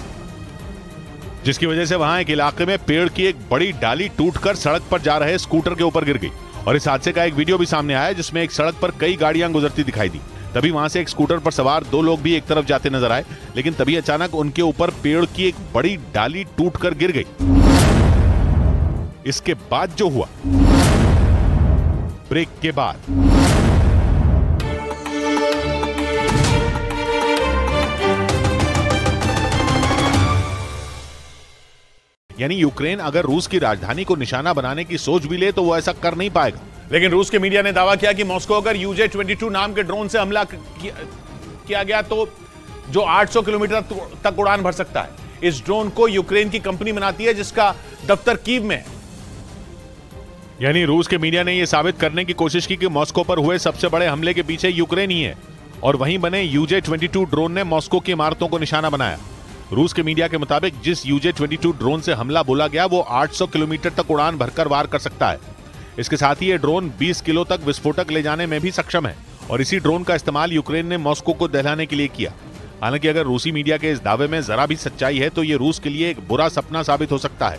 जिसकी वजह से वहां एक इलाके में पेड़ की एक बड़ी डाली टूटकर सड़क पर जा रहे स्कूटर के ऊपर गिर गई। और इस हादसे का एक वीडियो भी सामने आया जिसमें एक सड़क पर कई गाड़ियां गुजरती दिखाई दी। तभी वहां से एक स्कूटर पर सवार 2 लोग भी एक तरफ जाते नजर आए, लेकिन तभी अचानक उनके ऊपर पेड़ की एक बड़ी डाली टूटकर गिर गई। इसके बाद जो हुआ, ब्रेक के बाद यानी यूक्रेन अगर रूस की राजधानी को निशाना बनाने की सोच भी ले तो वो ऐसा कर नहीं पाएगा। लेकिन रूस के मीडिया ने दावा किया कि मॉस्को अगर UJ-22 नाम के ड्रोन से हमला किया गया तो जो 800 किलोमीटर तक उड़ान भर सकता है। इस ड्रोन को यूक्रेन की कंपनी बनाती है जिसका दफ्तर कीव में है। यानी रूस के मीडिया ने यह साबित करने की कोशिश की कि मॉस्को पर हुए सबसे बड़े हमले के पीछे यूक्रेन ही है और वहीं बने UJ-22 ड्रोन ने मॉस्को की इमारतों को निशाना बनाया। रूस के मीडिया के मुताबिक जिस UJ-22 ड्रोन से हमला बोला गया वो 800 किलोमीटर तक उड़ान भरकर वार कर सकता है। इसके साथ ही ये ड्रोन 20 किलो तक विस्फोटक ले जाने में भी सक्षम है और इसी ड्रोन का इस्तेमाल यूक्रेन ने मॉस्को को दहलाने के लिए किया। हालांकि अगर रूसी मीडिया के इस दावे में जरा भी सच्चाई है तो ये रूस के लिए एक बुरा सपना साबित हो सकता है,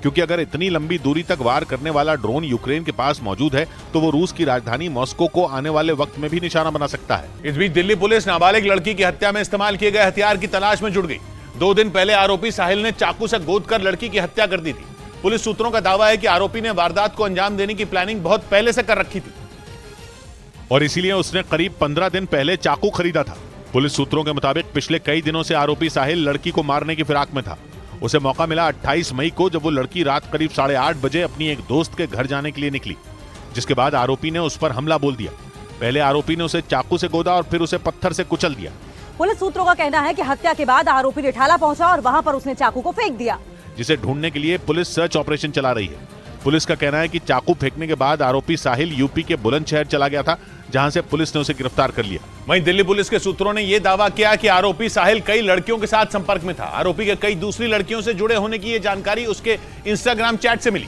क्योंकि अगर इतनी लंबी दूरी तक वार करने वाला ड्रोन यूक्रेन के पास मौजूद है तो वो रूस की राजधानी मॉस्को को आने वाले वक्त में भी निशाना बना सकता है। इस बीच दिल्ली पुलिस नाबालिग लड़की की हत्या में इस्तेमाल किए गए हथियार की तलाश में जुट गई। 2 दिन पहले आरोपी साहिल ने चाकू से गोदकर लड़की की हत्या कर दी थी। पुलिस सूत्रों का दावा है कि आरोपी ने वारदात को अंजाम देने की प्लानिंग बहुत पहले से कर रखी थी और इसीलिए उसने करीब 15 दिन पहले चाकू खरीदा था। पुलिस सूत्रों के मुताबिक पिछले कई दिनों से आरोपी साहिल लड़की को मारने की फिराक में था। उसे मौका मिला 28 मई को जब वो लड़की रात करीब 8:30 बजे अपनी एक दोस्त के घर जाने के लिए निकली, जिसके बाद आरोपी ने उस पर हमला बोल दिया। पहले आरोपी ने उसे चाकू से गोदा और फिर उसे पत्थर से कुचल दिया। पुलिस सूत्रों का कहना है कि हत्या के बाद आरोपी रिठाला पहुंचा और वहां पर उसने चाकू को फेंक दिया, जिसे ढूंढने के लिए पुलिस सर्च ऑपरेशन चला रही है। पुलिस का कहना है कि चाकू फेंकने के बाद आरोपी साहिल यूपी के बुलंदशहर चला गया था, जहां से पुलिस ने उसे गिरफ्तार कर लिया। वहीं दिल्ली पुलिस के सूत्रों ने यह दावा किया कि आरोपी साहिल कई लड़कियों के साथ संपर्क में था। आरोपी के कई दूसरी लड़कियों से जुड़े होने की यह जानकारी उसके इंस्टाग्राम चैट से मिली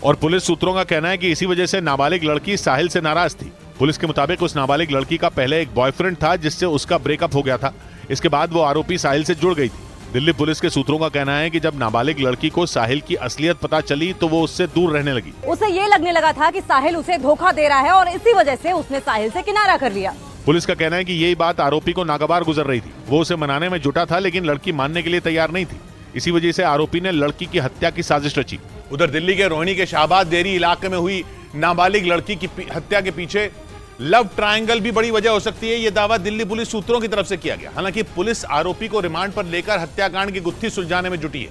और पुलिस सूत्रों का कहना है कि इसी वजह से नाबालिग लड़की साहिल से नाराज थी। पुलिस के मुताबिक उस नाबालिग लड़की का पहले एक बॉयफ्रेंड था जिससे उसका ब्रेकअप हो गया था। इसके बाद वो आरोपी साहिल से जुड़ गई थी। दिल्ली पुलिस के सूत्रों का कहना है कि जब नाबालिग लड़की को साहिल की असलियत पता चली तो वो उससे दूर रहने लगी। उसे ये लगने लगा था कि साहिल उसे धोखा दे रहा है और इसी वजह से उसने साहिल से किनारा कर लिया। पुलिस का कहना है कि यही बात आरोपी को नागवार गुजर रही थी। वो उसे मनाने में जुटा था लेकिन लड़की मानने के लिए तैयार नहीं थी। इसी वजह से आरोपी ने लड़की की हत्या की साजिश रची। उधर दिल्ली के रोहिणी के शाहबाद देरी इलाके में हुई नाबालिग लड़की की हत्या के पीछे लव ट्रायंगल भी बड़ी वजह हो सकती है। यह दावा दिल्ली पुलिस सूत्रों की तरफ से किया गया। हालांकि पुलिस आरोपी को रिमांड पर लेकर हत्याकांड की गुत्थी सुलझाने में जुटी है,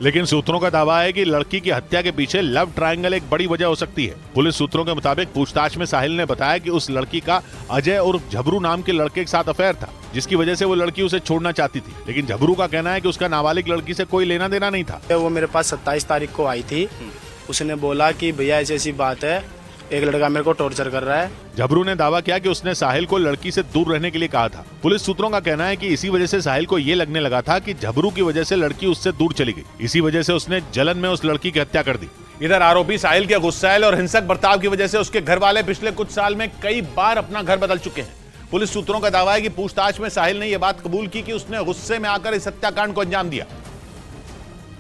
लेकिन सूत्रों का दावा है कि लड़की की हत्या के पीछे लव ट्रायंगल एक बड़ी वजह हो सकती है। पुलिस सूत्रों के मुताबिक पूछताछ में साहिल ने बताया कि उस लड़की का अजय उर्फ झबरू नाम के लड़के के साथ अफेयर था, जिसकी वजह से वो लड़की उसे छोड़ना चाहती थी। लेकिन झबरू का कहना है कि उसका नाबालिग लड़की से कोई लेना देना नहीं था। वो मेरे पास 27 तारीख को आई थी। उसने बोला कि भैया ऐसी बात है, एक लड़का मेरे को टॉर्चर कर रहा है। झबरू ने दावा किया कि उसने साहिल को लड़की से दूर रहने के लिए कहा था। पुलिस सूत्रों का कहना है कि इसी वजह से साहिल को ये लगने लगा था कि झबरू की वजह से लड़की उससे दूर चली गई। इसी वजह से उसने जलन में उस लड़की की हत्या कर दी। इधर आरोपी साहिल के गुस्सैल और हिंसक बर्ताव की वजह से उसके घर वाले पिछले कुछ साल में कई बार अपना घर बदल चुके हैं। पुलिस सूत्रों का दावा है कि पूछताछ में साहिल ने यह बात कबूल की कि उसने गुस्से में आकर इस हत्याकांड को अंजाम दिया।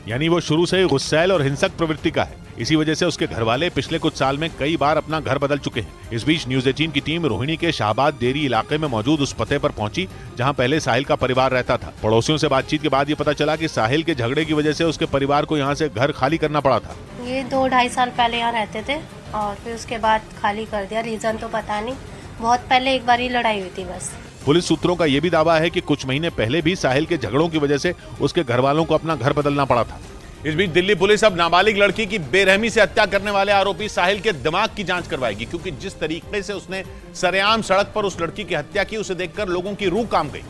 यानी वो शुरू से ही गुस्सैल और हिंसक प्रवृत्ति का है। इसी वजह से उसके घर वाले पिछले कुछ साल में कई बार अपना घर बदल चुके हैं। इस बीच न्यूज 18 की टीम रोहिणी के शाहबाद देरी इलाके में मौजूद उस पते पर पहुंची जहां पहले साहिल का परिवार रहता था। पड़ोसियों से बातचीत के बाद ये पता चला कि साहिल के झगड़े की वजह से उसके परिवार को यहाँ से घर खाली करना पड़ा था। ये 2-2.5 साल पहले यहाँ रहते थे और फिर उसके बाद खाली कर दिया। रीजन तो पता नहीं, बहुत पहले एक बार ही लड़ाई हुई थी बस। पुलिस सूत्रों का यह भी दावा है कि कुछ महीने पहले भी साहिल के झगड़ों की वजह से उसके घर वालों को अपना घर बदलना पड़ा था। इस बीच दिल्ली पुलिस अब नाबालिग लड़की की बेरहमी से हत्या करने वाले आरोपी साहिल के दिमाग की जांच करवाएगी, क्योंकि जिस तरीके से उसने सरेआम सड़क पर उस लड़की की हत्या की, उसे देखकर लोगों की रूह कांप गई।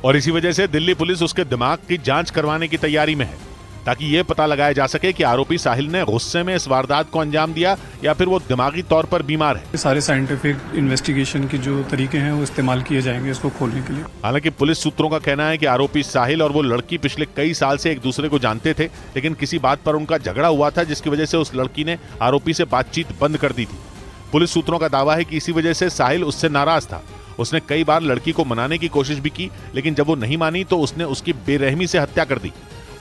और इसी वजह से दिल्ली पुलिस उसके दिमाग की जांच करवाने की तैयारी में है, ताकि यह पता लगाया जा सके कि आरोपी साहिल ने गुस्से में इस वारदात को अंजाम दिया या फिर वो दिमागी तौर पर बीमार है। सारे साइंटिफिक इन्वेस्टिगेशन के जो तरीके हैं वो इस्तेमाल किए जाएंगे इसको खोलने के लिए। हालांकि पुलिस सूत्रों का कहना है कि आरोपी साहिल और वो लड़की पिछले कई साल से एक दूसरे को जानते थे, लेकिन किसी बात पर उनका झगड़ा हुआ था जिसकी वजह से उस लड़की ने आरोपी से बातचीत बंद कर दी थी। पुलिस सूत्रों का दावा है कि इसी वजह से साहिल उससे नाराज था। उसने कई बार लड़की को मनाने की कोशिश भी की, लेकिन जब वो नहीं मानी तो उसने उसकी बेरहमी से हत्या कर दी।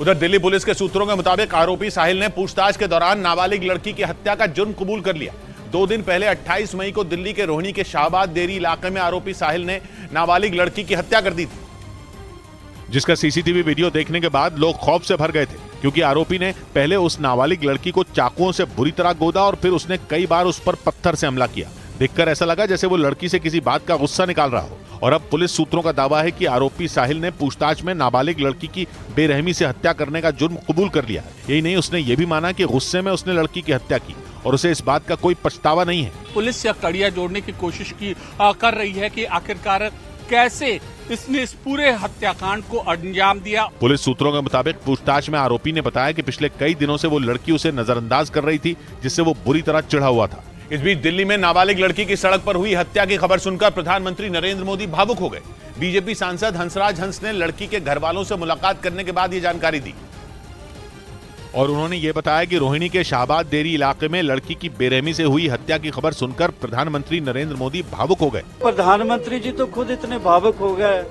उधर दिल्ली पुलिस के सूत्रों के मुताबिक आरोपी साहिल ने पूछताछ के दौरान नाबालिग लड़की की हत्या का जुर्म कबूल कर लिया। 2 दिन पहले 28 मई को दिल्ली के रोहिणी के शाहबाद देरी इलाके में आरोपी साहिल ने नाबालिग लड़की की हत्या कर दी थी, जिसका सीसीटीवी वीडियो देखने के बाद लोग खौफ से भर गए थे, क्योंकि आरोपी ने पहले उस नाबालिग लड़की को चाकुओं से बुरी तरह गोदा और फिर उसने कई बार उस पर पत्थर से हमला किया। देखकर ऐसा लगा जैसे वो लड़की से किसी बात का गुस्सा निकाल रहा हो। और अब पुलिस सूत्रों का दावा है कि आरोपी साहिल ने पूछताछ में नाबालिग लड़की की बेरहमी से हत्या करने का जुर्म कबूल कर लिया है। यही नहीं, उसने ये भी माना कि गुस्से में उसने लड़की की हत्या की और उसे इस बात का कोई पछतावा नहीं है। पुलिस यह कड़ियां जोड़ने की कोशिश कर रही है कि आखिरकार कैसे इसने इस पूरे हत्याकांड को अंजाम दिया। पुलिस सूत्रों के मुताबिक पूछताछ में आरोपी ने बताया कि पिछले कई दिनों से वो लड़की उसे नजरअंदाज कर रही थी, जिससे वो बुरी तरह चिढ़ा हुआ था। इस बीच दिल्ली में नाबालिग लड़की की सड़क पर हुई हत्या की खबर सुनकर प्रधानमंत्री नरेंद्र मोदी भावुक हो गए। बीजेपी सांसद हंसराज हंस ने लड़की के घर वालों से मुलाकात करने के बाद ये जानकारी दी और उन्होंने ये बताया कि रोहिणी के शाहबाद देरी इलाके में लड़की की बेरहमी से हुई हत्या की खबर सुनकर प्रधानमंत्री नरेंद्र मोदी भावुक हो गए। प्रधानमंत्री जी तो खुद इतने भावुक हो गए,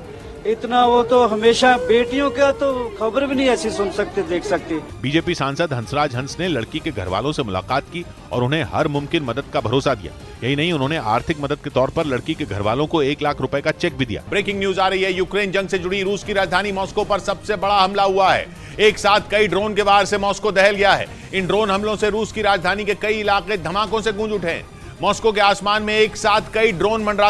इतना वो तो हमेशा बेटियों का तो खबर भी नहीं ऐसी सुन सकते देख सकते। बीजेपी सांसद हंसराज हंस ने लड़की के घर वालों से मुलाकात की और उन्हें हर मुमकिन मदद का भरोसा दिया। यही नहीं, उन्होंने आर्थिक मदद के तौर पर लड़की के घर वालों को 1 लाख रुपए का चेक भी दिया। ब्रेकिंग न्यूज आ रही है, यूक्रेन जंग से जुड़ी रूस की राजधानी मॉस्को पर सबसे बड़ा हमला हुआ है। एक साथ कई ड्रोन के वार से मॉस्को दहल गया है। इन ड्रोन हमलों से रूस की राजधानी के कई इलाके धमाकों से गूंज उठे हैं। मॉस्को के आसमान में एक साथ कई ड्रोन मंडरा।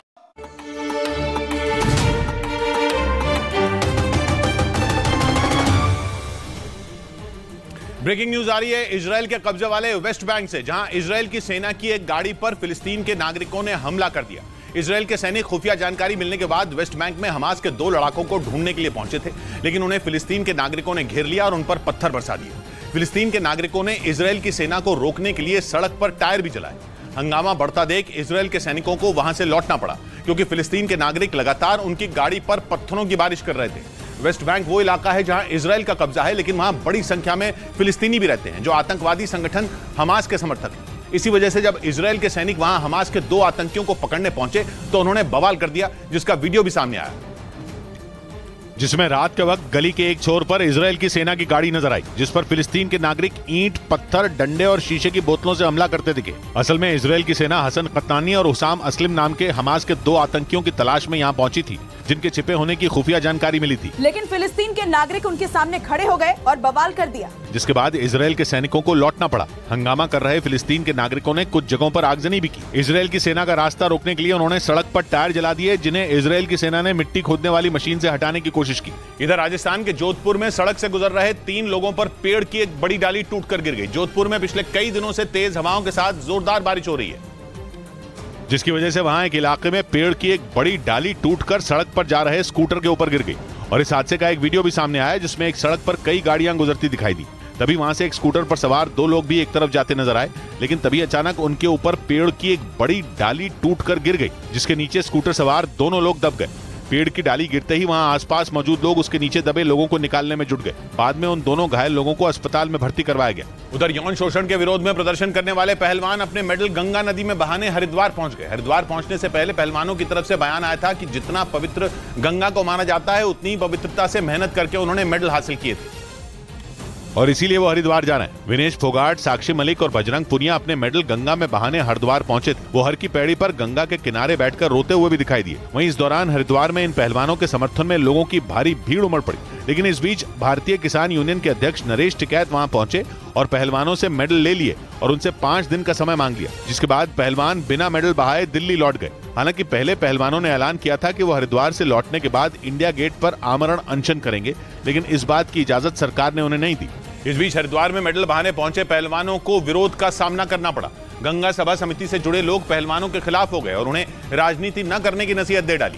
ब्रेकिंग न्यूज आ रही है इजराइल के कब्जे वाले वेस्ट बैंक से, जहां इजराइल की सेना की एक गाड़ी पर फिलिस्तीन के नागरिकों ने हमला कर दिया। इजराइल के सैनिक खुफिया जानकारी मिलने के बाद वेस्ट बैंक में हमास के 2 लड़ाकों को ढूंढने के लिए पहुंचे थे, लेकिन उन्हें फिलिस्तीन के नागरिकों ने घेर लिया और उन पर पत्थर बरसा दिए। फिलिस्तीन के नागरिकों ने इजराइल की सेना को रोकने के लिए सड़क पर टायर भी जलाए। हंगामा बढ़ता देख इजराइल के सैनिकों को वहां से लौटना पड़ा, क्योंकि फिलिस्तीन के नागरिक लगातार उनकी गाड़ी पर पत्थरों की बारिश कर रहे थे। वेस्ट बैंक वो इलाका है जहां इजराइल का कब्जा है, लेकिन वहां बड़ी संख्या में फिलिस्तीनी भी रहते हैं जो आतंकवादी संगठन हमास के समर्थक हैं। इसी वजह से जब इजराइल के सैनिक वहां हमास के 2 आतंकियों को पकड़ने पहुंचे तो उन्होंने बवाल कर दिया, जिसका वीडियो भी सामने आया, जिसमें रात के वक्त गली के एक छोर पर इजराइल की सेना की गाड़ी नजर आई, जिस पर फिलिस्तीन के नागरिक ईंट, पत्थर, डंडे और शीशे की बोतलों से हमला करते दिखे। असल में इजराइल की सेना हसन कत्तानी और हुसाम अस्लिम नाम के हमास के 2 आतंकियों की तलाश में यहाँ पहुंची थी, जिनके छिपे होने की खुफिया जानकारी मिली थी। लेकिन फिलिस्तीन के नागरिक उनके सामने खड़े हो गए और बवाल कर दिया, जिसके बाद इजराइल के सैनिकों को लौटना पड़ा। हंगामा कर रहे फिलिस्तीन के नागरिकों ने कुछ जगहों पर आगजनी भी की। इजराइल की सेना का रास्ता रोकने के लिए उन्होंने सड़क पर टायर जला दिए, जिन्हें इजराइल की सेना ने मिट्टी खोदने वाली मशीन से हटाने की कोशिश की। इधर राजस्थान के जोधपुर में सड़क से गुजर रहे 3 लोगों पर पेड़ की एक बड़ी डाली टूटकर गिर गई। जोधपुर में पिछले कई दिनों से तेज हवाओं के साथ जोरदार बारिश हो रही है, जिसकी वजह से वहां एक इलाके में पेड़ की एक बड़ी डाली टूटकर सड़क पर जा रहे स्कूटर के ऊपर गिर गई। और इस हादसे का एक वीडियो भी सामने आया, जिसमें एक सड़क पर कई गाड़ियां गुजरती दिखाई दी। तभी वहां से एक स्कूटर पर सवार 2 लोग भी एक तरफ जाते नजर आए, लेकिन तभी अचानक उनके ऊपर पेड़ की एक बड़ी डाली टूटकर गिर गई, जिसके नीचे स्कूटर सवार दोनों लोग दब गए। पेड़ की डाली गिरते ही वहां आसपास मौजूद लोग उसके नीचे दबे लोगों को निकालने में जुट गए। बाद में उन दोनों घायल लोगों को अस्पताल में भर्ती करवाया गया। उधर यौन शोषण के विरोध में प्रदर्शन करने वाले पहलवान अपने मेडल गंगा नदी में बहाने हरिद्वार पहुंच गए। हरिद्वार पहुंचने से पहले पहलवानों की तरफ से बयान आया था कि जितना पवित्र गंगा को माना जाता है, उतनी पवित्रता से मेहनत करके उन्होंने मेडल हासिल किए थे और इसीलिए वो हरिद्वार जा रहे हैं। विनेश फोगाट, साक्षी मलिक और बजरंग पुनिया अपने मेडल गंगा में बहाने हरिद्वार पहुंचे थे। वो हर की पैड़ी पर गंगा के किनारे बैठकर रोते हुए भी दिखाई दिए। वहीं इस दौरान हरिद्वार में इन पहलवानों के समर्थन में लोगों की भारी भीड़ उमड़ पड़ी। लेकिन इस बीच भारतीय किसान यूनियन के अध्यक्ष नरेश टिकैत वहां पहुंचे और पहलवानों से मेडल ले लिए और उनसे 5 दिन का समय मांग लिया, जिसके बाद पहलवान बिना मेडल बहाए दिल्ली लौट गए। हालांकि पहले पहलवानों ने ऐलान किया था कि वो हरिद्वार से लौटने के बाद इंडिया गेट पर आमरण अनशन करेंगे, लेकिन इस बात की इजाजत सरकार ने उन्हें नहीं दी। इस बीच हरिद्वार में मेडल बहाने पहुंचे पहलवानों को विरोध का सामना करना पड़ा। गंगा सभा समिति से जुड़े लोग पहलवानों के खिलाफ हो गए और उन्हें राजनीति न करने की नसीहत दे डाली,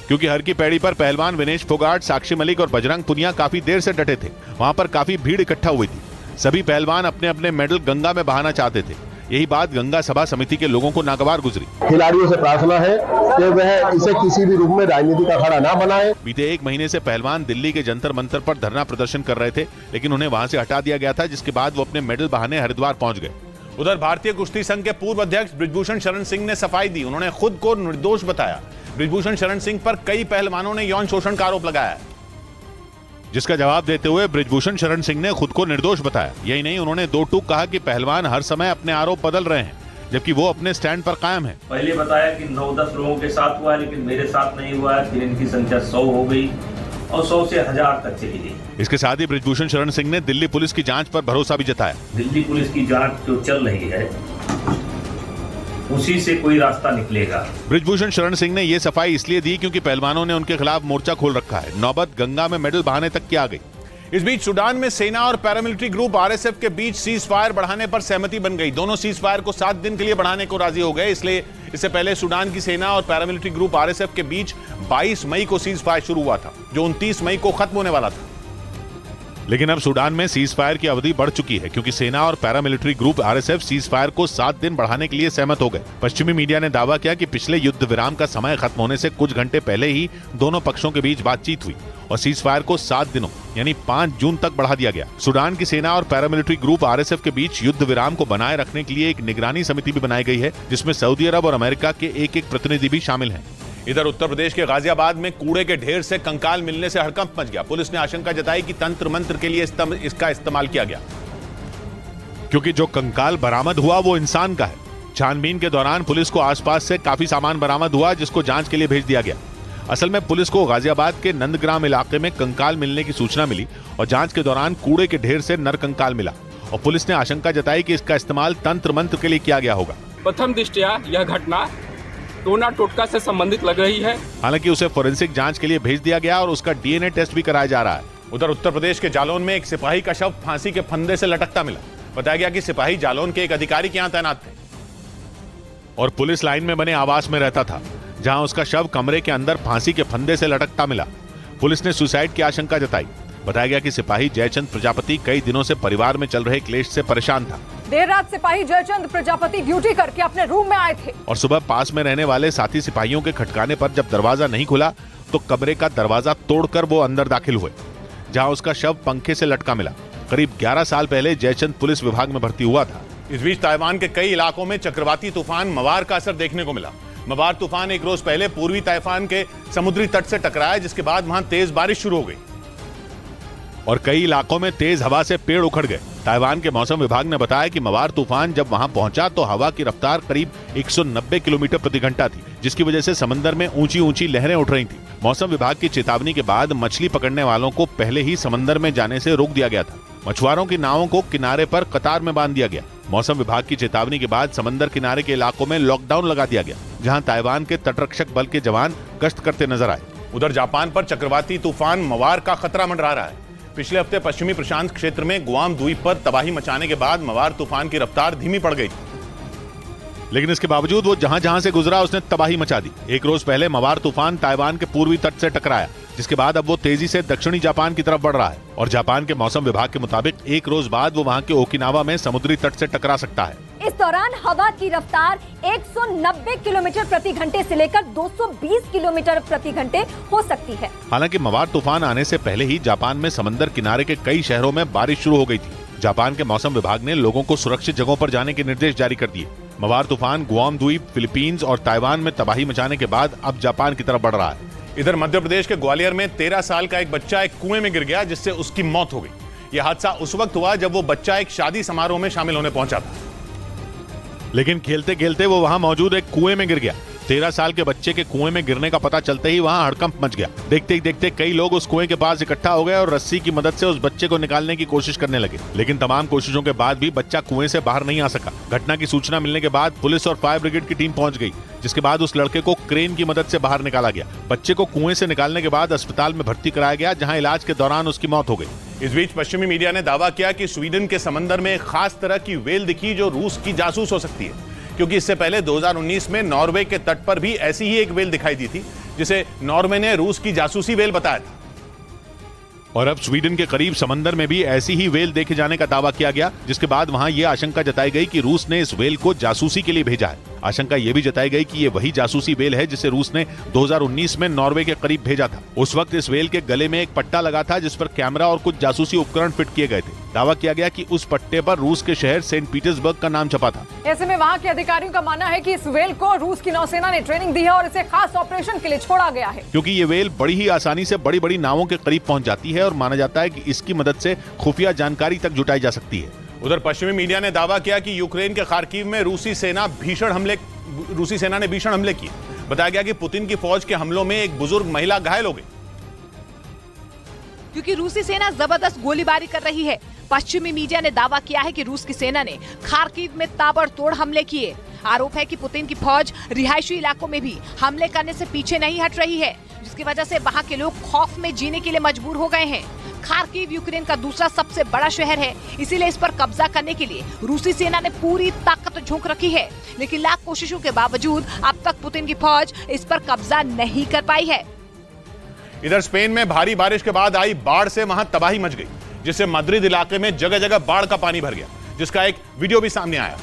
क्योंकि हर की पैड़ी पर पहलवान विनेश फोगाट, साक्षी मलिक और बजरंग पुनिया काफी देर से डटे थे। वहां पर काफी भीड़ इकट्ठा हुई थी। सभी पहलवान अपने अपने मेडल गंगा में बहाना चाहते थे। यही बात गंगा सभा समिति के लोगों को नागवार गुजरी। खिलाड़ियों से प्रार्थना है कि वह इसे किसी भी रूप में राजनीति का अखाड़ा ना बनाए। बीते 1 महीने से पहलवान दिल्ली के जंतर मंतर पर धरना प्रदर्शन कर रहे थे, लेकिन उन्हें वहां से हटा दिया गया था, जिसके बाद वो अपने मेडल बहाने हरिद्वार पहुंच गए। उधर भारतीय कुश्ती संघ के पूर्व अध्यक्ष बृजभूषण शरण सिंह ने सफाई दी। उन्होंने खुद को निर्दोष बताया। बृजभूषण शरण सिंह पर कई पहलवानों ने यौन शोषण का आरोप लगाया है, जिसका जवाब देते हुए बृजभूषण शरण सिंह ने खुद को निर्दोष बताया। यही नहीं, उन्होंने 2 टूक कहा कि पहलवान हर समय अपने आरोप बदल रहे हैं, जबकि वो अपने स्टैंड पर कायम है। पहले बताया कि 9-10 लोगों के साथ हुआ, लेकिन मेरे साथ नहीं हुआ। फिर इनकी संख्या 100 हो गई और 100 से 1000 तक चली गई। इसके साथ ही बृजभूषण शरण सिंह ने दिल्ली पुलिस की जांच पर भरोसा भी जताया। दिल्ली पुलिस की जांच जो चल रही है उसी से कोई रास्ता निकलेगा। बृजभूषण शरण सिंह ने ये सफाई इसलिए दी क्योंकि पहलवानों ने उनके खिलाफ मोर्चा खोल रखा है। नौबत गंगा में मेडल बहाने तक की आ गई। इस बीच सूडान में सेना और पैरामिलिट्री ग्रुप आरएसएफ के बीच सीज फायर बढ़ाने पर सहमति बन गई। दोनों सीज फायर को 7 दिन के लिए बढ़ाने को राजी हो गए। इससे पहले सूडान की सेना और पैरामिलिट्री ग्रुप आरएसएफ के बीच 22 मई को सीज फायर शुरू हुआ था, जो 29 मई को खत्म होने वाला था। लेकिन अब सूडान में सीज फायर की अवधि बढ़ चुकी है क्योंकि सेना और paramilitary group RSF cease fire को 7 दिन बढ़ाने के लिए सहमत हो गए। पश्चिमी मीडिया ने दावा किया कि पिछले युद्ध विराम का समय खत्म होने से कुछ घंटे पहले ही दोनों पक्षों के बीच बातचीत हुई और सीज फायर को 7 दिनों यानी 5 जून तक बढ़ा दिया गया। सूडान की सेना और पैरामिलिट्री ग्रुप आरएसएफ के बीच युद्ध विराम को बनाए रखने के लिए एक निगरानी समिति भी बनाई गई है, जिसमें सऊदी अरब और अमेरिका के एक प्रतिनिधि भी शामिल हैं। इधर उत्तर प्रदेश के गाजियाबाद में कूड़े के ढेर से कंकाल मिलने से हड़कंप मच गया। पुलिस ने आशंका जताई कि तंत्र मंत्र के लिए इसका इस्तेमाल किया गया, क्योंकि जो कंकाल बरामद हुआ वो इंसान का है। छानबीन के दौरान पुलिस को आसपास से काफी सामान बरामद हुआ, जिसको जांच के लिए भेज दिया गया। असल में पुलिस को गाजियाबाद के नंदग्राम इलाके में कंकाल मिलने की सूचना मिली और जांच के दौरान कूड़े के ढेर से नर कंकाल मिला और पुलिस ने आशंका जताई कि इसका इस्तेमाल तंत्र मंत्र के लिए किया गया होगा। प्रथम दृष्टया यह घटना टोना टोटका से संबंधित लग रही है। हालांकि उसे फोरेंसिक जांच के लिए भेज दिया गया और उसका डीएनए टेस्ट भी कराया जा रहा है। उधर उत्तर प्रदेश के जालौन में एक सिपाही का शव फांसी के फंदे से लटकता मिला। बताया गया कि सिपाही जालौन के एक अधिकारी के यहाँ तैनात थे और पुलिस लाइन में बने आवास में रहता था, जहां उसका शव कमरे के अंदर फांसी के फंदे से लटकता मिला। पुलिस ने सुसाइड की आशंका जताई। बताया गया कि सिपाही जयचंद प्रजापति कई दिनों से परिवार में चल रहे क्लेश से परेशान था। देर रात सिपाही जयचंद प्रजापति ड्यूटी करके अपने रूम में आए थे और सुबह पास में रहने वाले साथी सिपाहियों के खटकाने पर जब दरवाजा नहीं खुला तो कमरे का दरवाजा तोड़कर वो अंदर दाखिल हुए, जहां उसका शव पंखे से लटका मिला। करीब 11 साल पहले जयचंद पुलिस विभाग में भर्ती हुआ था। इस बीच ताइवान के कई इलाकों में चक्रवाती तूफान मवार का असर देखने को मिला। मवार तूफान एक रोज पहले पूर्वी ताइवान के समुद्री तट से टकराया, जिसके बाद वहां तेज बारिश शुरू हो गई और कई इलाकों में तेज हवा से पेड़ उखड़ गए। ताइवान के मौसम विभाग ने बताया कि मवार तूफान जब वहां पहुंचा तो हवा की रफ्तार करीब 190 किलोमीटर प्रति घंटा थी, जिसकी वजह से समंदर में ऊंची ऊंची लहरें उठ रही थी। मौसम विभाग की चेतावनी के बाद मछली पकड़ने वालों को पहले ही समंदर में जाने से रोक दिया गया था। मछुआरों की नावों को किनारे पर कतार में बांध दिया गया। मौसम विभाग की चेतावनी के बाद समंदर किनारे के इलाकों में लॉकडाउन लगा दिया गया, जहां ताइवान के तटरक्षक बल के जवान गश्त करते नजर आए। उधर जापान पर चक्रवाती तूफान मवार का खतरा मंडरा रहा है। पिछले हफ्ते पश्चिमी प्रशांत क्षेत्र में गुआम द्वीप पर तबाही मचाने के बाद मवार तूफान की रफ्तार धीमी पड़ गई थी, लेकिन इसके बावजूद वो जहां जहां से गुजरा उसने तबाही मचा दी। एक रोज पहले मवार तूफान ताइवान के पूर्वी तट से टकराया, जिसके बाद अब वो तेजी से दक्षिणी जापान की तरफ बढ़ रहा है और जापान के मौसम विभाग के मुताबिक एक रोज बाद वो वहां के ओकिनावा में समुद्री तट से टकरा सकता है। इस दौरान हवा की रफ्तार 190 किलोमीटर प्रति घंटे से लेकर 220 किलोमीटर प्रति घंटे हो सकती है। हालांकि मवार तूफान आने से पहले ही जापान में समंदर किनारे के कई शहरों में बारिश शुरू हो गई थी। जापान के मौसम विभाग ने लोगों को सुरक्षित जगहों पर जाने के निर्देश जारी कर दिए। मवार तूफान गुआम द्वीप, फिलीपींस और ताइवान में तबाही मचाने के बाद अब जापान की तरफ बढ़ रहा है। इधर मध्य प्रदेश के ग्वालियर में 13 साल का एक बच्चा एक कुएं में गिर गया, जिससे उसकी मौत हो गई। यह हादसा उस वक्त हुआ जब वो बच्चा एक शादी समारोह में शामिल होने पहुंचा था, लेकिन खेलते खेलते वो वहां मौजूद एक कुएं में गिर गया। 13 साल के बच्चे के कुएं में गिरने का पता चलते ही वहां हड़कंप मच गया। देखते ही देखते कई लोग उस कुएं के पास इकट्ठा हो गए और रस्सी की मदद से उस बच्चे को निकालने की कोशिश करने लगे, लेकिन तमाम कोशिशों के बाद भी बच्चा कुएं से बाहर नहीं आ सका। घटना की सूचना मिलने के बाद पुलिस और फायर ब्रिगेड की टीम पहुंच गई, जिसके बाद उस लड़के को क्रेन की मदद से बाहर निकाला गया। बच्चे को कुएं से निकालने के बाद अस्पताल में भर्ती कराया गया, जहां इलाज के दौरान उसकी मौत हो गई। इस बीच पश्चिमी मीडिया ने दावा किया कि स्वीडन के समंदर में एक खास तरह की वेल दिखी जो रूस की जासूस हो सकती है, क्योंकि इससे पहले 2019 में नॉर्वे के तट पर भी ऐसी ही एक वेल दिखाई दी थी, जिसे नॉर्वे ने रूस की जासूसी वेल बताया था। और अब स्वीडन के करीब समंदर में भी ऐसी ही वेल देखे जाने का दावा किया गया, जिसके बाद वहां यह आशंका जताई गई कि रूस ने इस वेल को जासूसी के लिए भेजा है। आशंका यह भी जताई गई कि ये वही जासूसी वेल है जिसे रूस ने 2019 में नॉर्वे के करीब भेजा था। उस वक्त इस वेल के गले में एक पट्टा लगा था, जिस पर कैमरा और कुछ जासूसी उपकरण फिट किए गए थे। दावा किया गया कि उस पट्टे पर रूस के शहर सेंट पीटर्सबर्ग का नाम छपा था। ऐसे में वहाँ के अधिकारियों का मानना है कि इस वेल को रूस की नौसेना ने ट्रेनिंग दी है और इसे खास ऑपरेशन के लिए छोड़ा गया है, क्योंकि ये वेल बड़ी ही आसानी से बड़ी बड़ी नावों के करीब पहुंच जाती है और माना जाता है कि इसकी मदद से खुफिया जानकारी तक जुटाई जा सकती है। उधर पश्चिमी मीडिया ने दावा किया कि यूक्रेन के खार्किव में रूसी सेना ने भीषण हमले किए। बताया गया कि पुतिन की फौज के हमलों में एक बुजुर्ग महिला घायल हो गई। क्योंकि रूसी सेना जबरदस्त गोलीबारी कर रही है, पश्चिमी मीडिया ने दावा किया है कि रूस की सेना ने खार्किव में ताबड़तोड़ हमले किए। आरोप है कि पुतिन की फौज रिहायशी इलाकों में भी हमले करने से पीछे नहीं हट रही है, जिसकी वजह से वहां के लोग खौफ में जीने के लिए मजबूर हो गए हैं। खार्किव यूक्रेन का दूसरा सबसे बड़ा शहर है, इसीलिए इस पर कब्जा करने के लिए रूसी सेना ने पूरी ताकत झोंक रखी है, लेकिन लाख कोशिशों के बावजूद अब तक पुतिन की फौज इस पर कब्जा नहीं कर पाई है। इधर स्पेन में भारी बारिश के बाद आई बाढ़ से वहां तबाही मच गई, जिससे मद्रिद इलाके में जगह जगह बाढ़ का पानी भर गया, जिसका एक वीडियो भी सामने आया,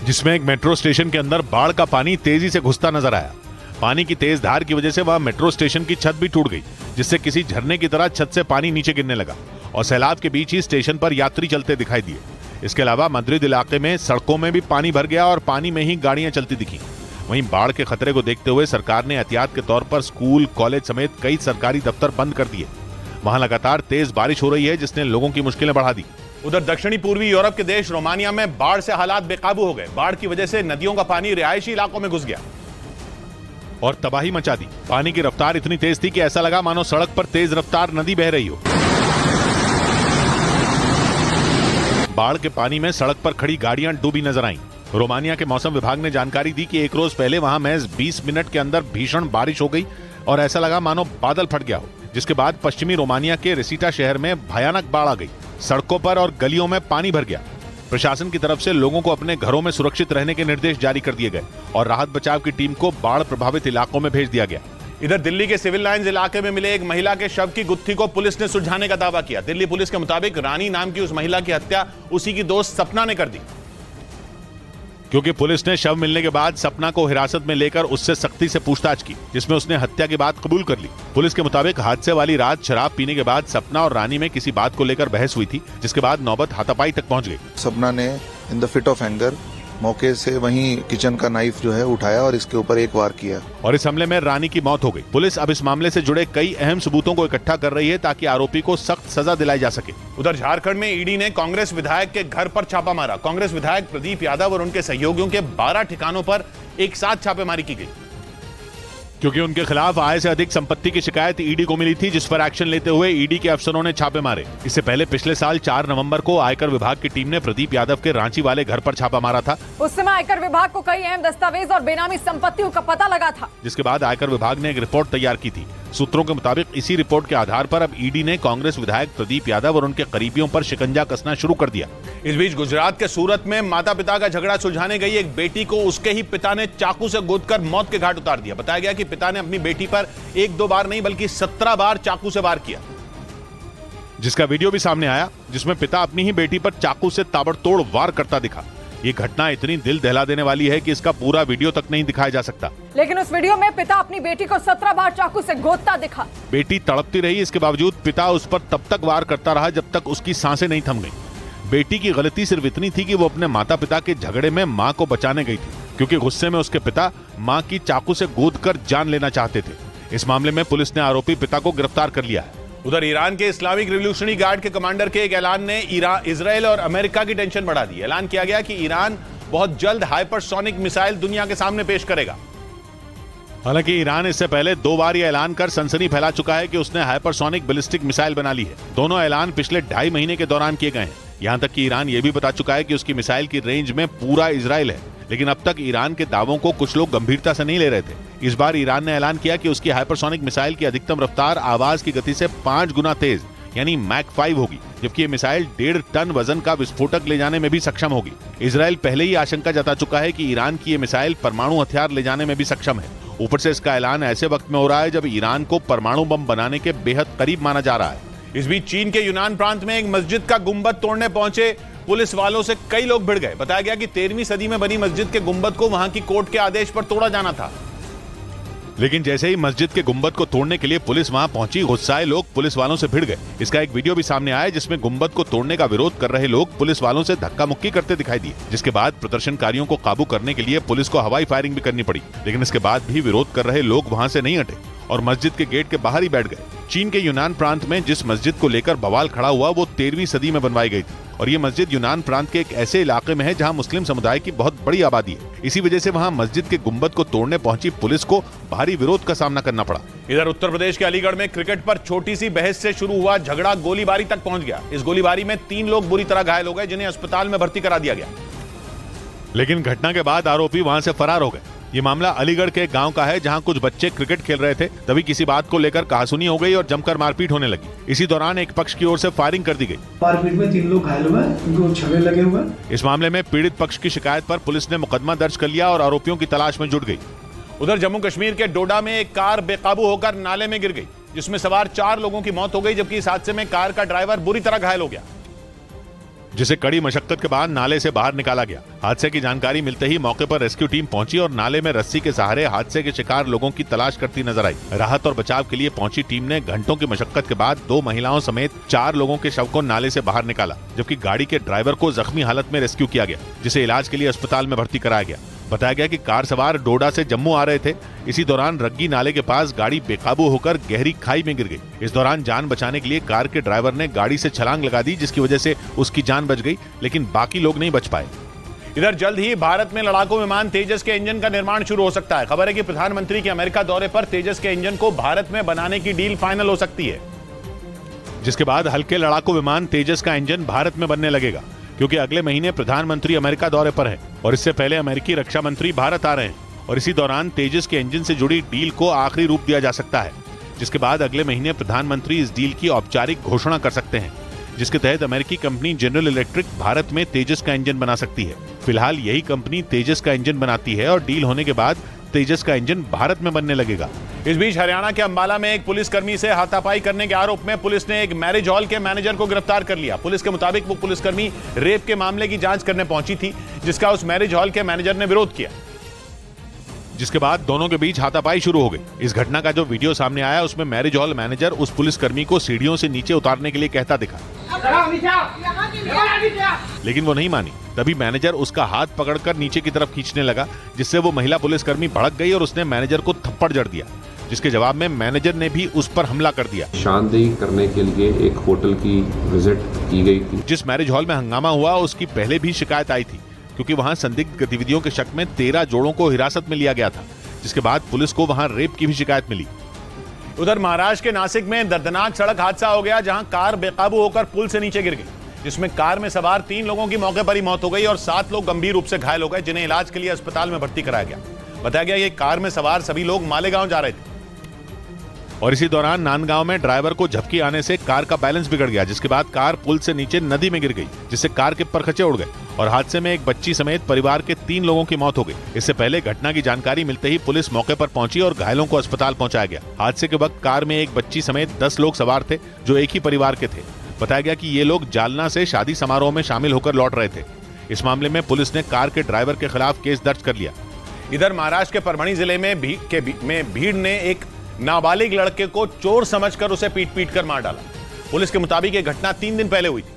जिसमें एक मेट्रो स्टेशन के अंदर बाढ़ का पानी तेजी से घुसता नजर आया। पानी की तेज धार की वजह से वहां मेट्रो स्टेशन की छत भी टूट गई, जिससे किसी झरने की तरह छत से पानी नीचे गिरने लगा और सैलाब के बीच ही स्टेशन पर यात्री चलते दिखाई दिए। इसके अलावा मद्रिद इलाके में सड़कों में भी पानी भर गया और पानी में ही गाड़ियां चलती दिखी। वहीं बाढ़ के खतरे को देखते हुए सरकार ने एहतियात के तौर पर स्कूल, कॉलेज समेत कई सरकारी दफ्तर बंद कर दिए। वहां लगातार तेज बारिश हो रही है, जिसने लोगों की मुश्किलें बढ़ा दी। उधर दक्षिणी पूर्वी यूरोप के देश रोमानिया में बाढ़ से हालात बेकाबू हो गए। बाढ़ की वजह से नदियों का पानी रिहायशी इलाकों में घुस गया और तबाही मचा दी। पानी की रफ्तार इतनी तेज थी कि ऐसा लगा मानो सड़क पर तेज रफ्तार नदी बह रही हो। बाढ़ के पानी में सड़क पर खड़ी गाड़ियां डूबी नजर आईं। रोमानिया के मौसम विभाग ने जानकारी दी कि एक रोज पहले वहां महज 20 मिनट के अंदर भीषण बारिश हो गई और ऐसा लगा मानो बादल फट गया हो, जिसके बाद पश्चिमी रोमानिया के रेसिटा शहर में भयानक बाढ़ आ गई। सड़कों पर और गलियों में पानी भर गया। प्रशासन की तरफ से लोगों को अपने घरों में सुरक्षित रहने के निर्देश जारी कर दिए गए और राहत बचाव की टीम को बाढ़ प्रभावित इलाकों में भेज दिया गया। इधर दिल्ली के सिविल लाइंस इलाके में मिले एक महिला के शव की गुत्थी को पुलिस ने सुलझाने का दावा किया। दिल्ली पुलिस के मुताबिक रानी नाम की उस महिला की हत्या उसी की दोस्त सपना ने कर दी, क्योंकि पुलिस ने शव मिलने के बाद सपना को हिरासत में लेकर उससे सख्ती से पूछताछ की, जिसमें उसने हत्या की बात कबूल कर ली। पुलिस के मुताबिक हादसे वाली रात शराब पीने के बाद सपना और रानी में किसी बात को लेकर बहस हुई थी, जिसके बाद नौबत हाथापाई तक पहुंच गई। सपना ने in the fit of anger मौके से वहीं किचन का नाइफ जो है उठाया और इसके ऊपर एक वार किया और इस हमले में रानी की मौत हो गई। पुलिस अब इस मामले से जुड़े कई अहम सबूतों को इकट्ठा कर रही है ताकि आरोपी को सख्त सजा दिलाई जा सके। उधर झारखंड में ईडी ने कांग्रेस विधायक के घर पर छापा मारा। कांग्रेस विधायक प्रदीप यादव और उनके सहयोगियों के 12 ठिकानों पर एक साथ छापेमारी की गई, क्योंकि उनके खिलाफ आय से अधिक संपत्ति की शिकायत ईडी को मिली थी, जिस पर एक्शन लेते हुए ईडी के अफसरों ने छापे मारे। इससे पहले पिछले साल 4 नवंबर को आयकर विभाग की टीम ने प्रदीप यादव के रांची वाले घर पर छापा मारा था। उस समय आयकर विभाग को कई अहम दस्तावेज और बेनामी संपत्तियों का पता लगा था, जिसके बाद आयकर विभाग ने एक रिपोर्ट तैयार की थी। सूत्रों के मुताबिक इसी रिपोर्ट के आधार पर अब ईडी ने कांग्रेस विधायक प्रदीप यादव और उनके करीबियों पर शिकंजा कसना शुरू कर दिया। इस बीच गुजरात के सूरत में माता पिता का झगड़ा सुलझाने गई एक बेटी को उसके ही पिता ने चाकू से गोदकर मौत के घाट उतार दिया। बताया गया कि पिता ने अपनी बेटी पर 1-2 बार नहीं बल्कि 17 बार चाकू से वार किया, जिसका वीडियो भी सामने आया, जिसमें पिता अपनी ही बेटी पर चाकू से ताबड़तोड़ वार करता दिखा। ये घटना इतनी दिल दहला देने वाली है कि इसका पूरा वीडियो तक नहीं दिखाया जा सकता। लेकिन उस वीडियो में पिता अपनी बेटी को 17 बार चाकू से गोदता दिखा। बेटी तड़पती रही, इसके बावजूद पिता उस पर तब तक वार करता रहा जब तक उसकी सांसें नहीं थम गई। बेटी की गलती सिर्फ इतनी थी कि वो अपने माता पिता के झगड़े में मां को बचाने गई थी, क्योंकि गुस्से में उसके पिता मां की चाकू से गोदकर जान लेना चाहते थे। इस मामले में पुलिस ने आरोपी पिता को गिरफ्तार कर लिया है। उधर ईरान के इस्लामिक रिवॉल्यूशनरी गार्ड के कमांडर के एक ऐलान ने इजराइल और अमेरिका की टेंशन बढ़ा दी। ऐलान किया गया कि ईरान बहुत जल्द हाइपरसोनिक मिसाइल दुनिया के सामने पेश करेगा। हालांकि ईरान इससे पहले 2 बार यह ऐलान कर सनसनी फैला चुका है कि उसने हाइपरसोनिक बैलिस्टिक मिसाइल बना ली है। दोनों ऐलान पिछले 2.5 महीने के दौरान किए गए हैं। यहां तक कि ईरान यह भी बता चुका है कि उसकी मिसाइल की रेंज में पूरा इजराइल है, लेकिन अब तक ईरान के दावों को कुछ लोग गंभीरता से नहीं ले रहे थे। इस बार ईरान ने ऐलान किया कि उसकी हाइपरसोनिक मिसाइल की अधिकतम रफ्तार आवाज की गति से 5 गुना तेज यानी मैक 5 होगी, जबकि ये मिसाइल 1.5 टन वजन का विस्फोटक ले जाने में भी सक्षम होगी। इजराइल पहले ही आशंका जता चुका है कि ईरान की ये मिसाइल परमाणु हथियार ले जाने में भी सक्षम है। ऊपर से इसका ऐलान ऐसे वक्त में हो रहा है जब ईरान को परमाणु बम बनाने के बेहद करीब माना जा रहा है। इस बीच चीन के यूनान प्रांत में एक मस्जिद का गुंबद तोड़ने पहुंचे पुलिस वालों से कई लोग भिड़ गए। बताया गया कि 13वीं सदी में बनी मस्जिद के गुंबद को वहां की कोर्ट के आदेश पर तोड़ा जाना था, लेकिन जैसे ही मस्जिद के गुंबद को तोड़ने के लिए पुलिस वहां पहुंची, गुस्साए लोग पुलिस वालों से भिड़ गए। इसका एक वीडियो भी सामने आया जिसमें गुंबद को तोड़ने का विरोध कर रहे लोग पुलिस वालों से धक्का मुक्की करते दिखाई दिए, जिसके बाद प्रदर्शनकारियों को काबू करने के लिए पुलिस को हवाई फायरिंग भी करनी पड़ी। लेकिन इसके बाद भी विरोध कर रहे लोग वहां से नहीं हटे और मस्जिद के गेट के बाहर ही बैठ गए। चीन के यूनान प्रांत में जिस मस्जिद को लेकर बवाल खड़ा हुआ वो 13वीं सदी में बनवाई गई थी और ये मस्जिद यूनान प्रांत के एक ऐसे इलाके में है जहां मुस्लिम समुदाय की बहुत बड़ी आबादी है। इसी वजह से वहां मस्जिद के गुंबद को तोड़ने पहुंची पुलिस को भारी विरोध का सामना करना पड़ा। इधर उत्तर प्रदेश के अलीगढ़ में क्रिकेट पर छोटी सी बहस से शुरू हुआ झगड़ा गोलीबारी तक पहुंच गया। इस गोलीबारी में 3 लोग बुरी तरह घायल हो गए जिन्हें अस्पताल में भर्ती करा दिया गया, लेकिन घटना के बाद आरोपी वहां से फरार हो गए। ये मामला अलीगढ़ के एक गांव का है जहां कुछ बच्चे क्रिकेट खेल रहे थे, तभी किसी बात को लेकर कहासुनी हो गई और जमकर मारपीट होने लगी। इसी दौरान एक पक्ष की ओर से फायरिंग कर दी गई। मारपीट में 3 लोग घायल हुए, उनको छबे लगे हुए। इस मामले में पीड़ित पक्ष की शिकायत पर पुलिस ने मुकदमा दर्ज कर लिया और आरोपियों की तलाश में जुट गई। उधर जम्मू कश्मीर के डोडा में एक कार बेकाबू होकर नाले में गिर गई, जिसमें सवार 4 लोगों की मौत हो गई, जबकि इस हादसे में कार का ड्राइवर बुरी तरह घायल हो गया, जिसे कड़ी मशक्कत के बाद नाले से बाहर निकाला गया। हादसे की जानकारी मिलते ही मौके पर रेस्क्यू टीम पहुंची और नाले में रस्सी के सहारे हादसे के शिकार लोगों की तलाश करती नजर आई। राहत और बचाव के लिए पहुंची टीम ने घंटों की मशक्कत के बाद 2 महिलाओं समेत 4 लोगों के शव को नाले से बाहर निकाला, जबकि गाड़ी के ड्राइवर को जख्मी हालत में रेस्क्यू किया गया, जिसे इलाज के लिए अस्पताल में भर्ती कराया गया। बताया गया कि कार सवार डोडा से जम्मू आ रहे थे। इसी दौरान रग्गी नाले के पास गाड़ी बेकाबू होकर गहरी खाई में गिर गई। इस दौरान जान बचाने के लिए कार के ड्राइवर ने गाड़ी से छलांग लगा दी, जिसकी वजह से उसकी जान बच गई, लेकिन बाकी लोग नहीं बच पाए। इधर जल्द ही भारत में लड़ाकू विमान तेजस के इंजन का निर्माण शुरू हो सकता है। खबर है कि प्रधानमंत्री के अमेरिका दौरे पर तेजस के इंजन को भारत में बनाने की डील फाइनल हो सकती है, जिसके बाद हल्के लड़ाकू विमान तेजस का इंजन भारत में बनने लगेगा, क्योंकि अगले महीने प्रधानमंत्री अमेरिका दौरे पर हैं और इससे पहले अमेरिकी रक्षा मंत्री भारत आ रहे हैं और इसी दौरान तेजस के इंजन से जुड़ी डील को आखिरी रूप दिया जा सकता है, जिसके बाद अगले महीने प्रधानमंत्री इस डील की औपचारिक घोषणा कर सकते हैं, जिसके तहत अमेरिकी कंपनी जनरल इलेक्ट्रिक भारत में तेजस का इंजन बना सकती है। फिलहाल यही कंपनी तेजस का इंजन बनाती है और डील होने के बाद तेजस का इंजन भारत में बनने लगेगा। इस बीच हरियाणा के अंबाला में एक पुलिसकर्मी से हाथापाई करने के आरोप में पुलिस ने एक मैरिज हॉल के मैनेजर को गिरफ्तार कर लिया। पुलिस के मुताबिक वो पुलिसकर्मी रेप के मामले की जांच करने पहुंची थी, जिसका उस मैरिज हॉल के मैनेजर ने विरोध किया, जिसके बाद दोनों के बीच हाथापाई शुरू हो गई। इस घटना का जो वीडियो सामने आया उसमें मैरिज हॉल मैनेजर उस पुलिसकर्मी को सीढ़ियों से नीचे उतारने के लिए कहता दिखा, लेकिन वो नहीं मानी। तभी मैनेजर उसका हाथ पकड़कर नीचे की तरफ खींचने लगा, जिससे वो महिला पुलिसकर्मी भड़क गई और उसने मैनेजर को थप्पड़ जड़ दिया, जिसके जवाब में मैनेजर ने भी उस पर हमला कर दिया। शानदेही करने के लिए एक होटल की विजिट की गई थी। जिस मैरिज हॉल में हंगामा हुआ उसकी पहले भी शिकायत आई थी, क्योंकि वहां संदिग्ध गतिविधियों के शक में 13 जोड़ों को हिरासत में लिया गया था, जिसके बाद पुलिस को वहां रेप की भी शिकायत मिली। उधर महाराष्ट्र के नासिक में दर्दनाक सड़क हादसा हो गया, जहां कार बेकाबू होकर पुल से नीचे गिर गई, जिसमें कार में सवार 3 लोगों की मौके पर ही मौत हो गई और 7 लोग गंभीर रूप से घायल हो गए, जिन्हें इलाज के लिए अस्पताल में भर्ती कराया गया। बताया गया कि कार में सवार सभी लोग मालेगांव जा रहे थे और इसी दौरान नांदगांव में ड्राइवर को झपकी आने से कार का बैलेंस बिगड़ गया, जिसके बाद कार पुल से नीचे नदी में गिर गई, जिससे कार के परखचे उड़ गए और हादसे में एक बच्ची समेत परिवार के 3 लोगों की मौत हो गई। इससे पहले घटना की जानकारी मिलते ही पुलिस मौके पर पहुंची और घायलों को अस्पताल पहुंचाया गया। हादसे के वक्त कार में एक बच्ची समेत 10 लोग सवार थे, जो एक ही परिवार के थे। बताया गया कि ये लोग जालना से शादी समारोह में शामिल होकर लौट रहे थे। इस मामले में पुलिस ने कार के ड्राइवर के खिलाफ केस दर्ज कर लिया। इधर महाराष्ट्र के परभणी जिले में भीड़ ने एक नाबालिग लड़के को चोर समझकर उसे पीट कर मार डाला। पुलिस के मुताबिक यह घटना 3 दिन पहले हुई थी,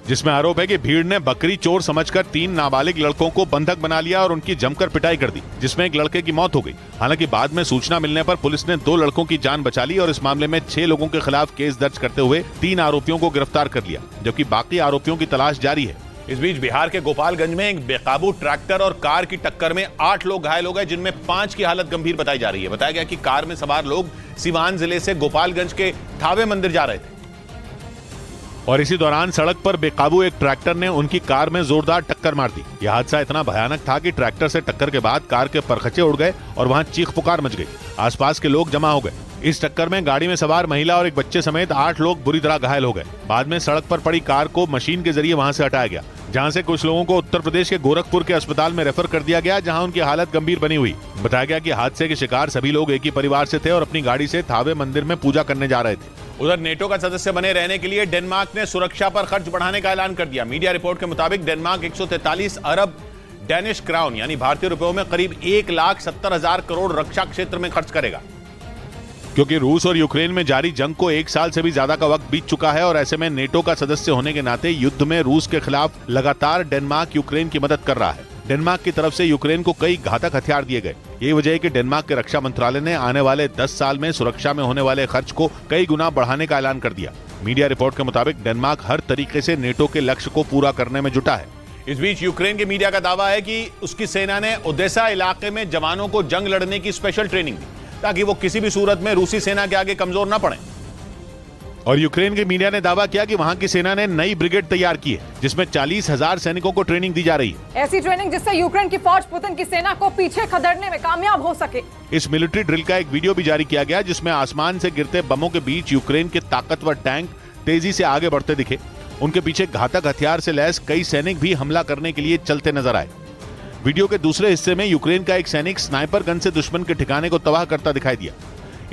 जिसमें आरोप है कि भीड़ ने बकरी चोर समझकर 3 नाबालिग लड़कों को बंधक बना लिया और उनकी जमकर पिटाई कर दी, जिसमें एक लड़के की मौत हो गई। हालांकि बाद में सूचना मिलने पर पुलिस ने 2 लड़कों की जान बचा ली और इस मामले में 6 लोगों के खिलाफ केस दर्ज करते हुए 3 आरोपियों को गिरफ्तार कर लिया, जबकि बाकी आरोपियों की तलाश जारी है। इस बीच बिहार के गोपालगंज में एक बेकाबू ट्रैक्टर और कार की टक्कर में 8 लोग घायल हो गए, जिनमें 5 की हालत गंभीर बताई जा रही है। बताया गया कि कार में सवार लोग सिवान जिले से गोपालगंज के थावे मंदिर जा रहे थे और इसी दौरान सड़क पर बेकाबू एक ट्रैक्टर ने उनकी कार में जोरदार टक्कर मार दी। यह हादसा इतना भयानक था कि ट्रैक्टर से टक्कर के बाद कार के परखचे उड़ गए और वहां चीख पुकार मच गई। आसपास के लोग जमा हो गए। इस टक्कर में गाड़ी में सवार महिला और एक बच्चे समेत 8 लोग बुरी तरह घायल हो गए। बाद में सड़क पर पड़ी कार को मशीन के जरिए वहां से हटाया गया, जहां से कुछ लोगों को उत्तर प्रदेश के गोरखपुर के अस्पताल में रेफर कर दिया गया, जहां उनकी हालत गंभीर बनी हुई। बताया गया कि हादसे के शिकार सभी लोग एक ही परिवार से थे और अपनी गाड़ी से थावे मंदिर में पूजा करने जा रहे थे। उधर नेटो का सदस्य बने रहने के लिए डेनमार्क ने सुरक्षा पर खर्च बढ़ाने का ऐलान कर दिया। मीडिया रिपोर्ट के मुताबिक डेनमार्क 143 अरब डेनिश क्राउन यानी भारतीय रुपयों में करीब 1,70,000 करोड़ रक्षा क्षेत्र में खर्च करेगा। क्योंकि रूस और यूक्रेन में जारी जंग को 1 साल से भी ज्यादा का वक्त बीत चुका है और ऐसे में नेटो का सदस्य होने के नाते युद्ध में रूस के खिलाफ लगातार डेनमार्क यूक्रेन की मदद कर रहा है। डेनमार्क की तरफ से यूक्रेन को कई घातक हथियार दिए गए। यही वजह है कि डेनमार्क के रक्षा मंत्रालय ने आने वाले 10 साल में सुरक्षा में होने वाले खर्च को कई गुना बढ़ाने का ऐलान कर दिया। मीडिया रिपोर्ट के मुताबिक डेनमार्क हर तरीके से नेटो के लक्ष्य को पूरा करने में जुटा है। इस बीच यूक्रेन के मीडिया का दावा है कि उसकी सेना ने ओडेसा इलाके में जवानों को जंग लड़ने की स्पेशल ट्रेनिंग दी ताकि वो किसी भी सूरत में रूसी सेना के आगे कमजोर न पड़े। और यूक्रेन के मीडिया ने दावा किया कि वहां की सेना ने नई ब्रिगेड तैयार की है जिसमें 40,000 सैनिकों को ट्रेनिंग दी जा रही है। ऐसी ट्रेनिंग जिससे यूक्रेन की फौज पुतिन की सेना को पीछे खदेड़ने में कामयाब हो सके। इस मिलिट्री ड्रिल का एक वीडियो भी जारी किया गया जिसमें आसमान से गिरते बमों के बीच यूक्रेन के ताकतवर टैंक तेजी से आगे बढ़ते दिखे। उनके पीछे घातक हथियार से लैस कई सैनिक भी हमला करने के लिए चलते नजर आए। वीडियो के दूसरे हिस्से में यूक्रेन का एक सैनिक स्नाइपर गन से दुश्मन के ठिकाने को तबाह करता दिखाई दिया।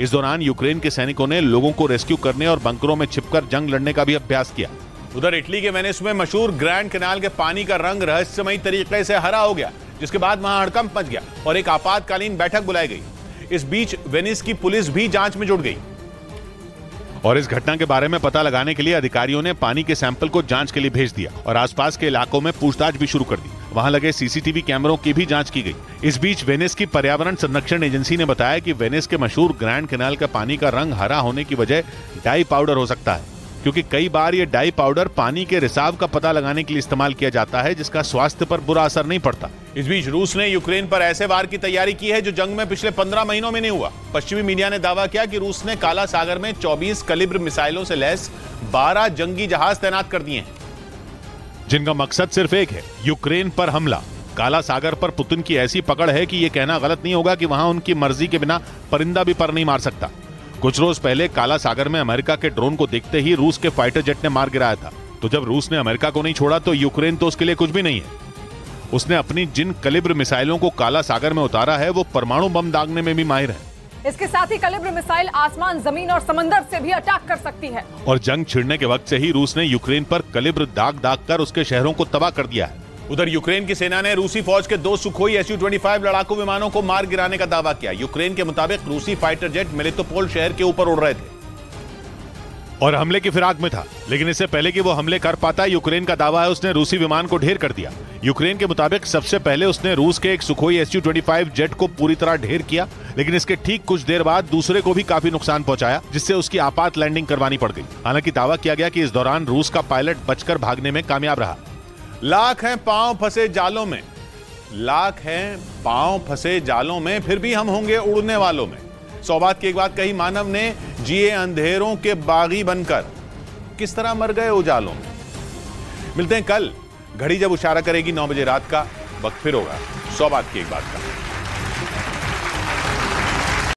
इस दौरान यूक्रेन के सैनिकों ने लोगों को रेस्क्यू करने और बंकरों में छिपकर जंग लड़ने का भी अभ्यास किया। उधर इटली के वेनिस में मशहूर ग्रैंड कैनाल के पानी का रंग रहस्यमयी तरीके से हरा हो गया, जिसके बाद वहां हड़कंप मच गया और एक आपातकालीन बैठक बुलाई गई। इस बीच वेनिस की पुलिस भी जांच में जुट गई और इस घटना के बारे में पता लगाने के लिए अधिकारियों ने पानी के सैंपल को जांच के लिए भेज दिया और आसपास के इलाकों में पूछताछ भी शुरू कर दी। वहां लगे सीसीटीवी कैमरों की भी जांच की गई। इस बीच वेनिस की पर्यावरण संरक्षण एजेंसी ने बताया कि वेनिस के मशहूर ग्रैंड कैनाल का पानी का रंग हरा होने की वजह डाई पाउडर हो सकता है, क्योंकि कई बार ये डाई पाउडर पानी के रिसाव का पता लगाने के लिए इस्तेमाल किया जाता है जिसका स्वास्थ्य पर बुरा असर नहीं पड़ता। इस बीच रूस ने यूक्रेन पर ऐसे वार की तैयारी की है जो जंग में पिछले 15 महीनों में नहीं हुआ। पश्चिमी मीडिया ने दावा किया कि रूस ने काला सागर में 24 कैलिबर मिसाइलों से लैस 12 जंगी जहाज तैनात कर दिए हैं, जिनका मकसद सिर्फ एक है, यूक्रेन पर हमला। काला सागर पर पुतिन की ऐसी पकड़ है कि यह कहना गलत नहीं होगा कि वहां उनकी मर्जी के बिना परिंदा भी पर नहीं मार सकता। कुछ रोज पहले काला सागर में अमेरिका के ड्रोन को देखते ही रूस के फाइटर जेट ने मार गिराया था। तो जब रूस ने अमेरिका को नहीं छोड़ा तो यूक्रेन तो उसके लिए कुछ भी नहीं है। उसने अपनी जिन कैलिबर मिसाइलों को काला सागर में उतारा है वो परमाणु बम दागने में भी माहिर है। इसके साथ ही कैलिबर मिसाइल आसमान, जमीन और समंदर से भी अटैक कर सकती है। और जंग छिड़ने के वक्त से ही रूस ने यूक्रेन पर कैलिबर दाग कर उसके शहरों को तबाह कर दिया है। उधर यूक्रेन की सेना ने रूसी फौज के 2 सुखोई Su-25 लड़ाकू विमानों को मार गिराने का दावा किया। यूक्रेन के मुताबिक रूसी फाइटर जेट मेलिटोपोल शहर के ऊपर उड़ रहे थे और हमले की फिराक में था, लेकिन इससे पहले कि वो हमले कर पाता, यूक्रेन का दावा है उसने रूसी विमान को ढेर कर दिया। यूक्रेन के मुताबिक सबसे पहले उसने रूस के एक सुखोई Su-25 जेट को पूरी तरह ढेर किया, लेकिन इसके ठीक कुछ देर बाद दूसरे को भी काफी नुकसान पहुंचाया, जिससे उसकी आपात लैंडिंग करवानी पड़ गई। हालांकि दावा किया गया कि इस दौरान रूस का पायलट बचकर भागने में कामयाब रहा। लाख हैं पांव फंसे जालों में, लाख हैं पांव फंसे जालों में, फिर भी हम होंगे उड़ने वालों में। सौबात की एक बात कही मानव ने, जिए अंधेरों के बागी बनकर, किस तरह मर गए उजालों में। मिलते हैं कल, घड़ी जब इशारा करेगी 9 बजे रात का, वक्त फिर होगा सौबात की एक बात का।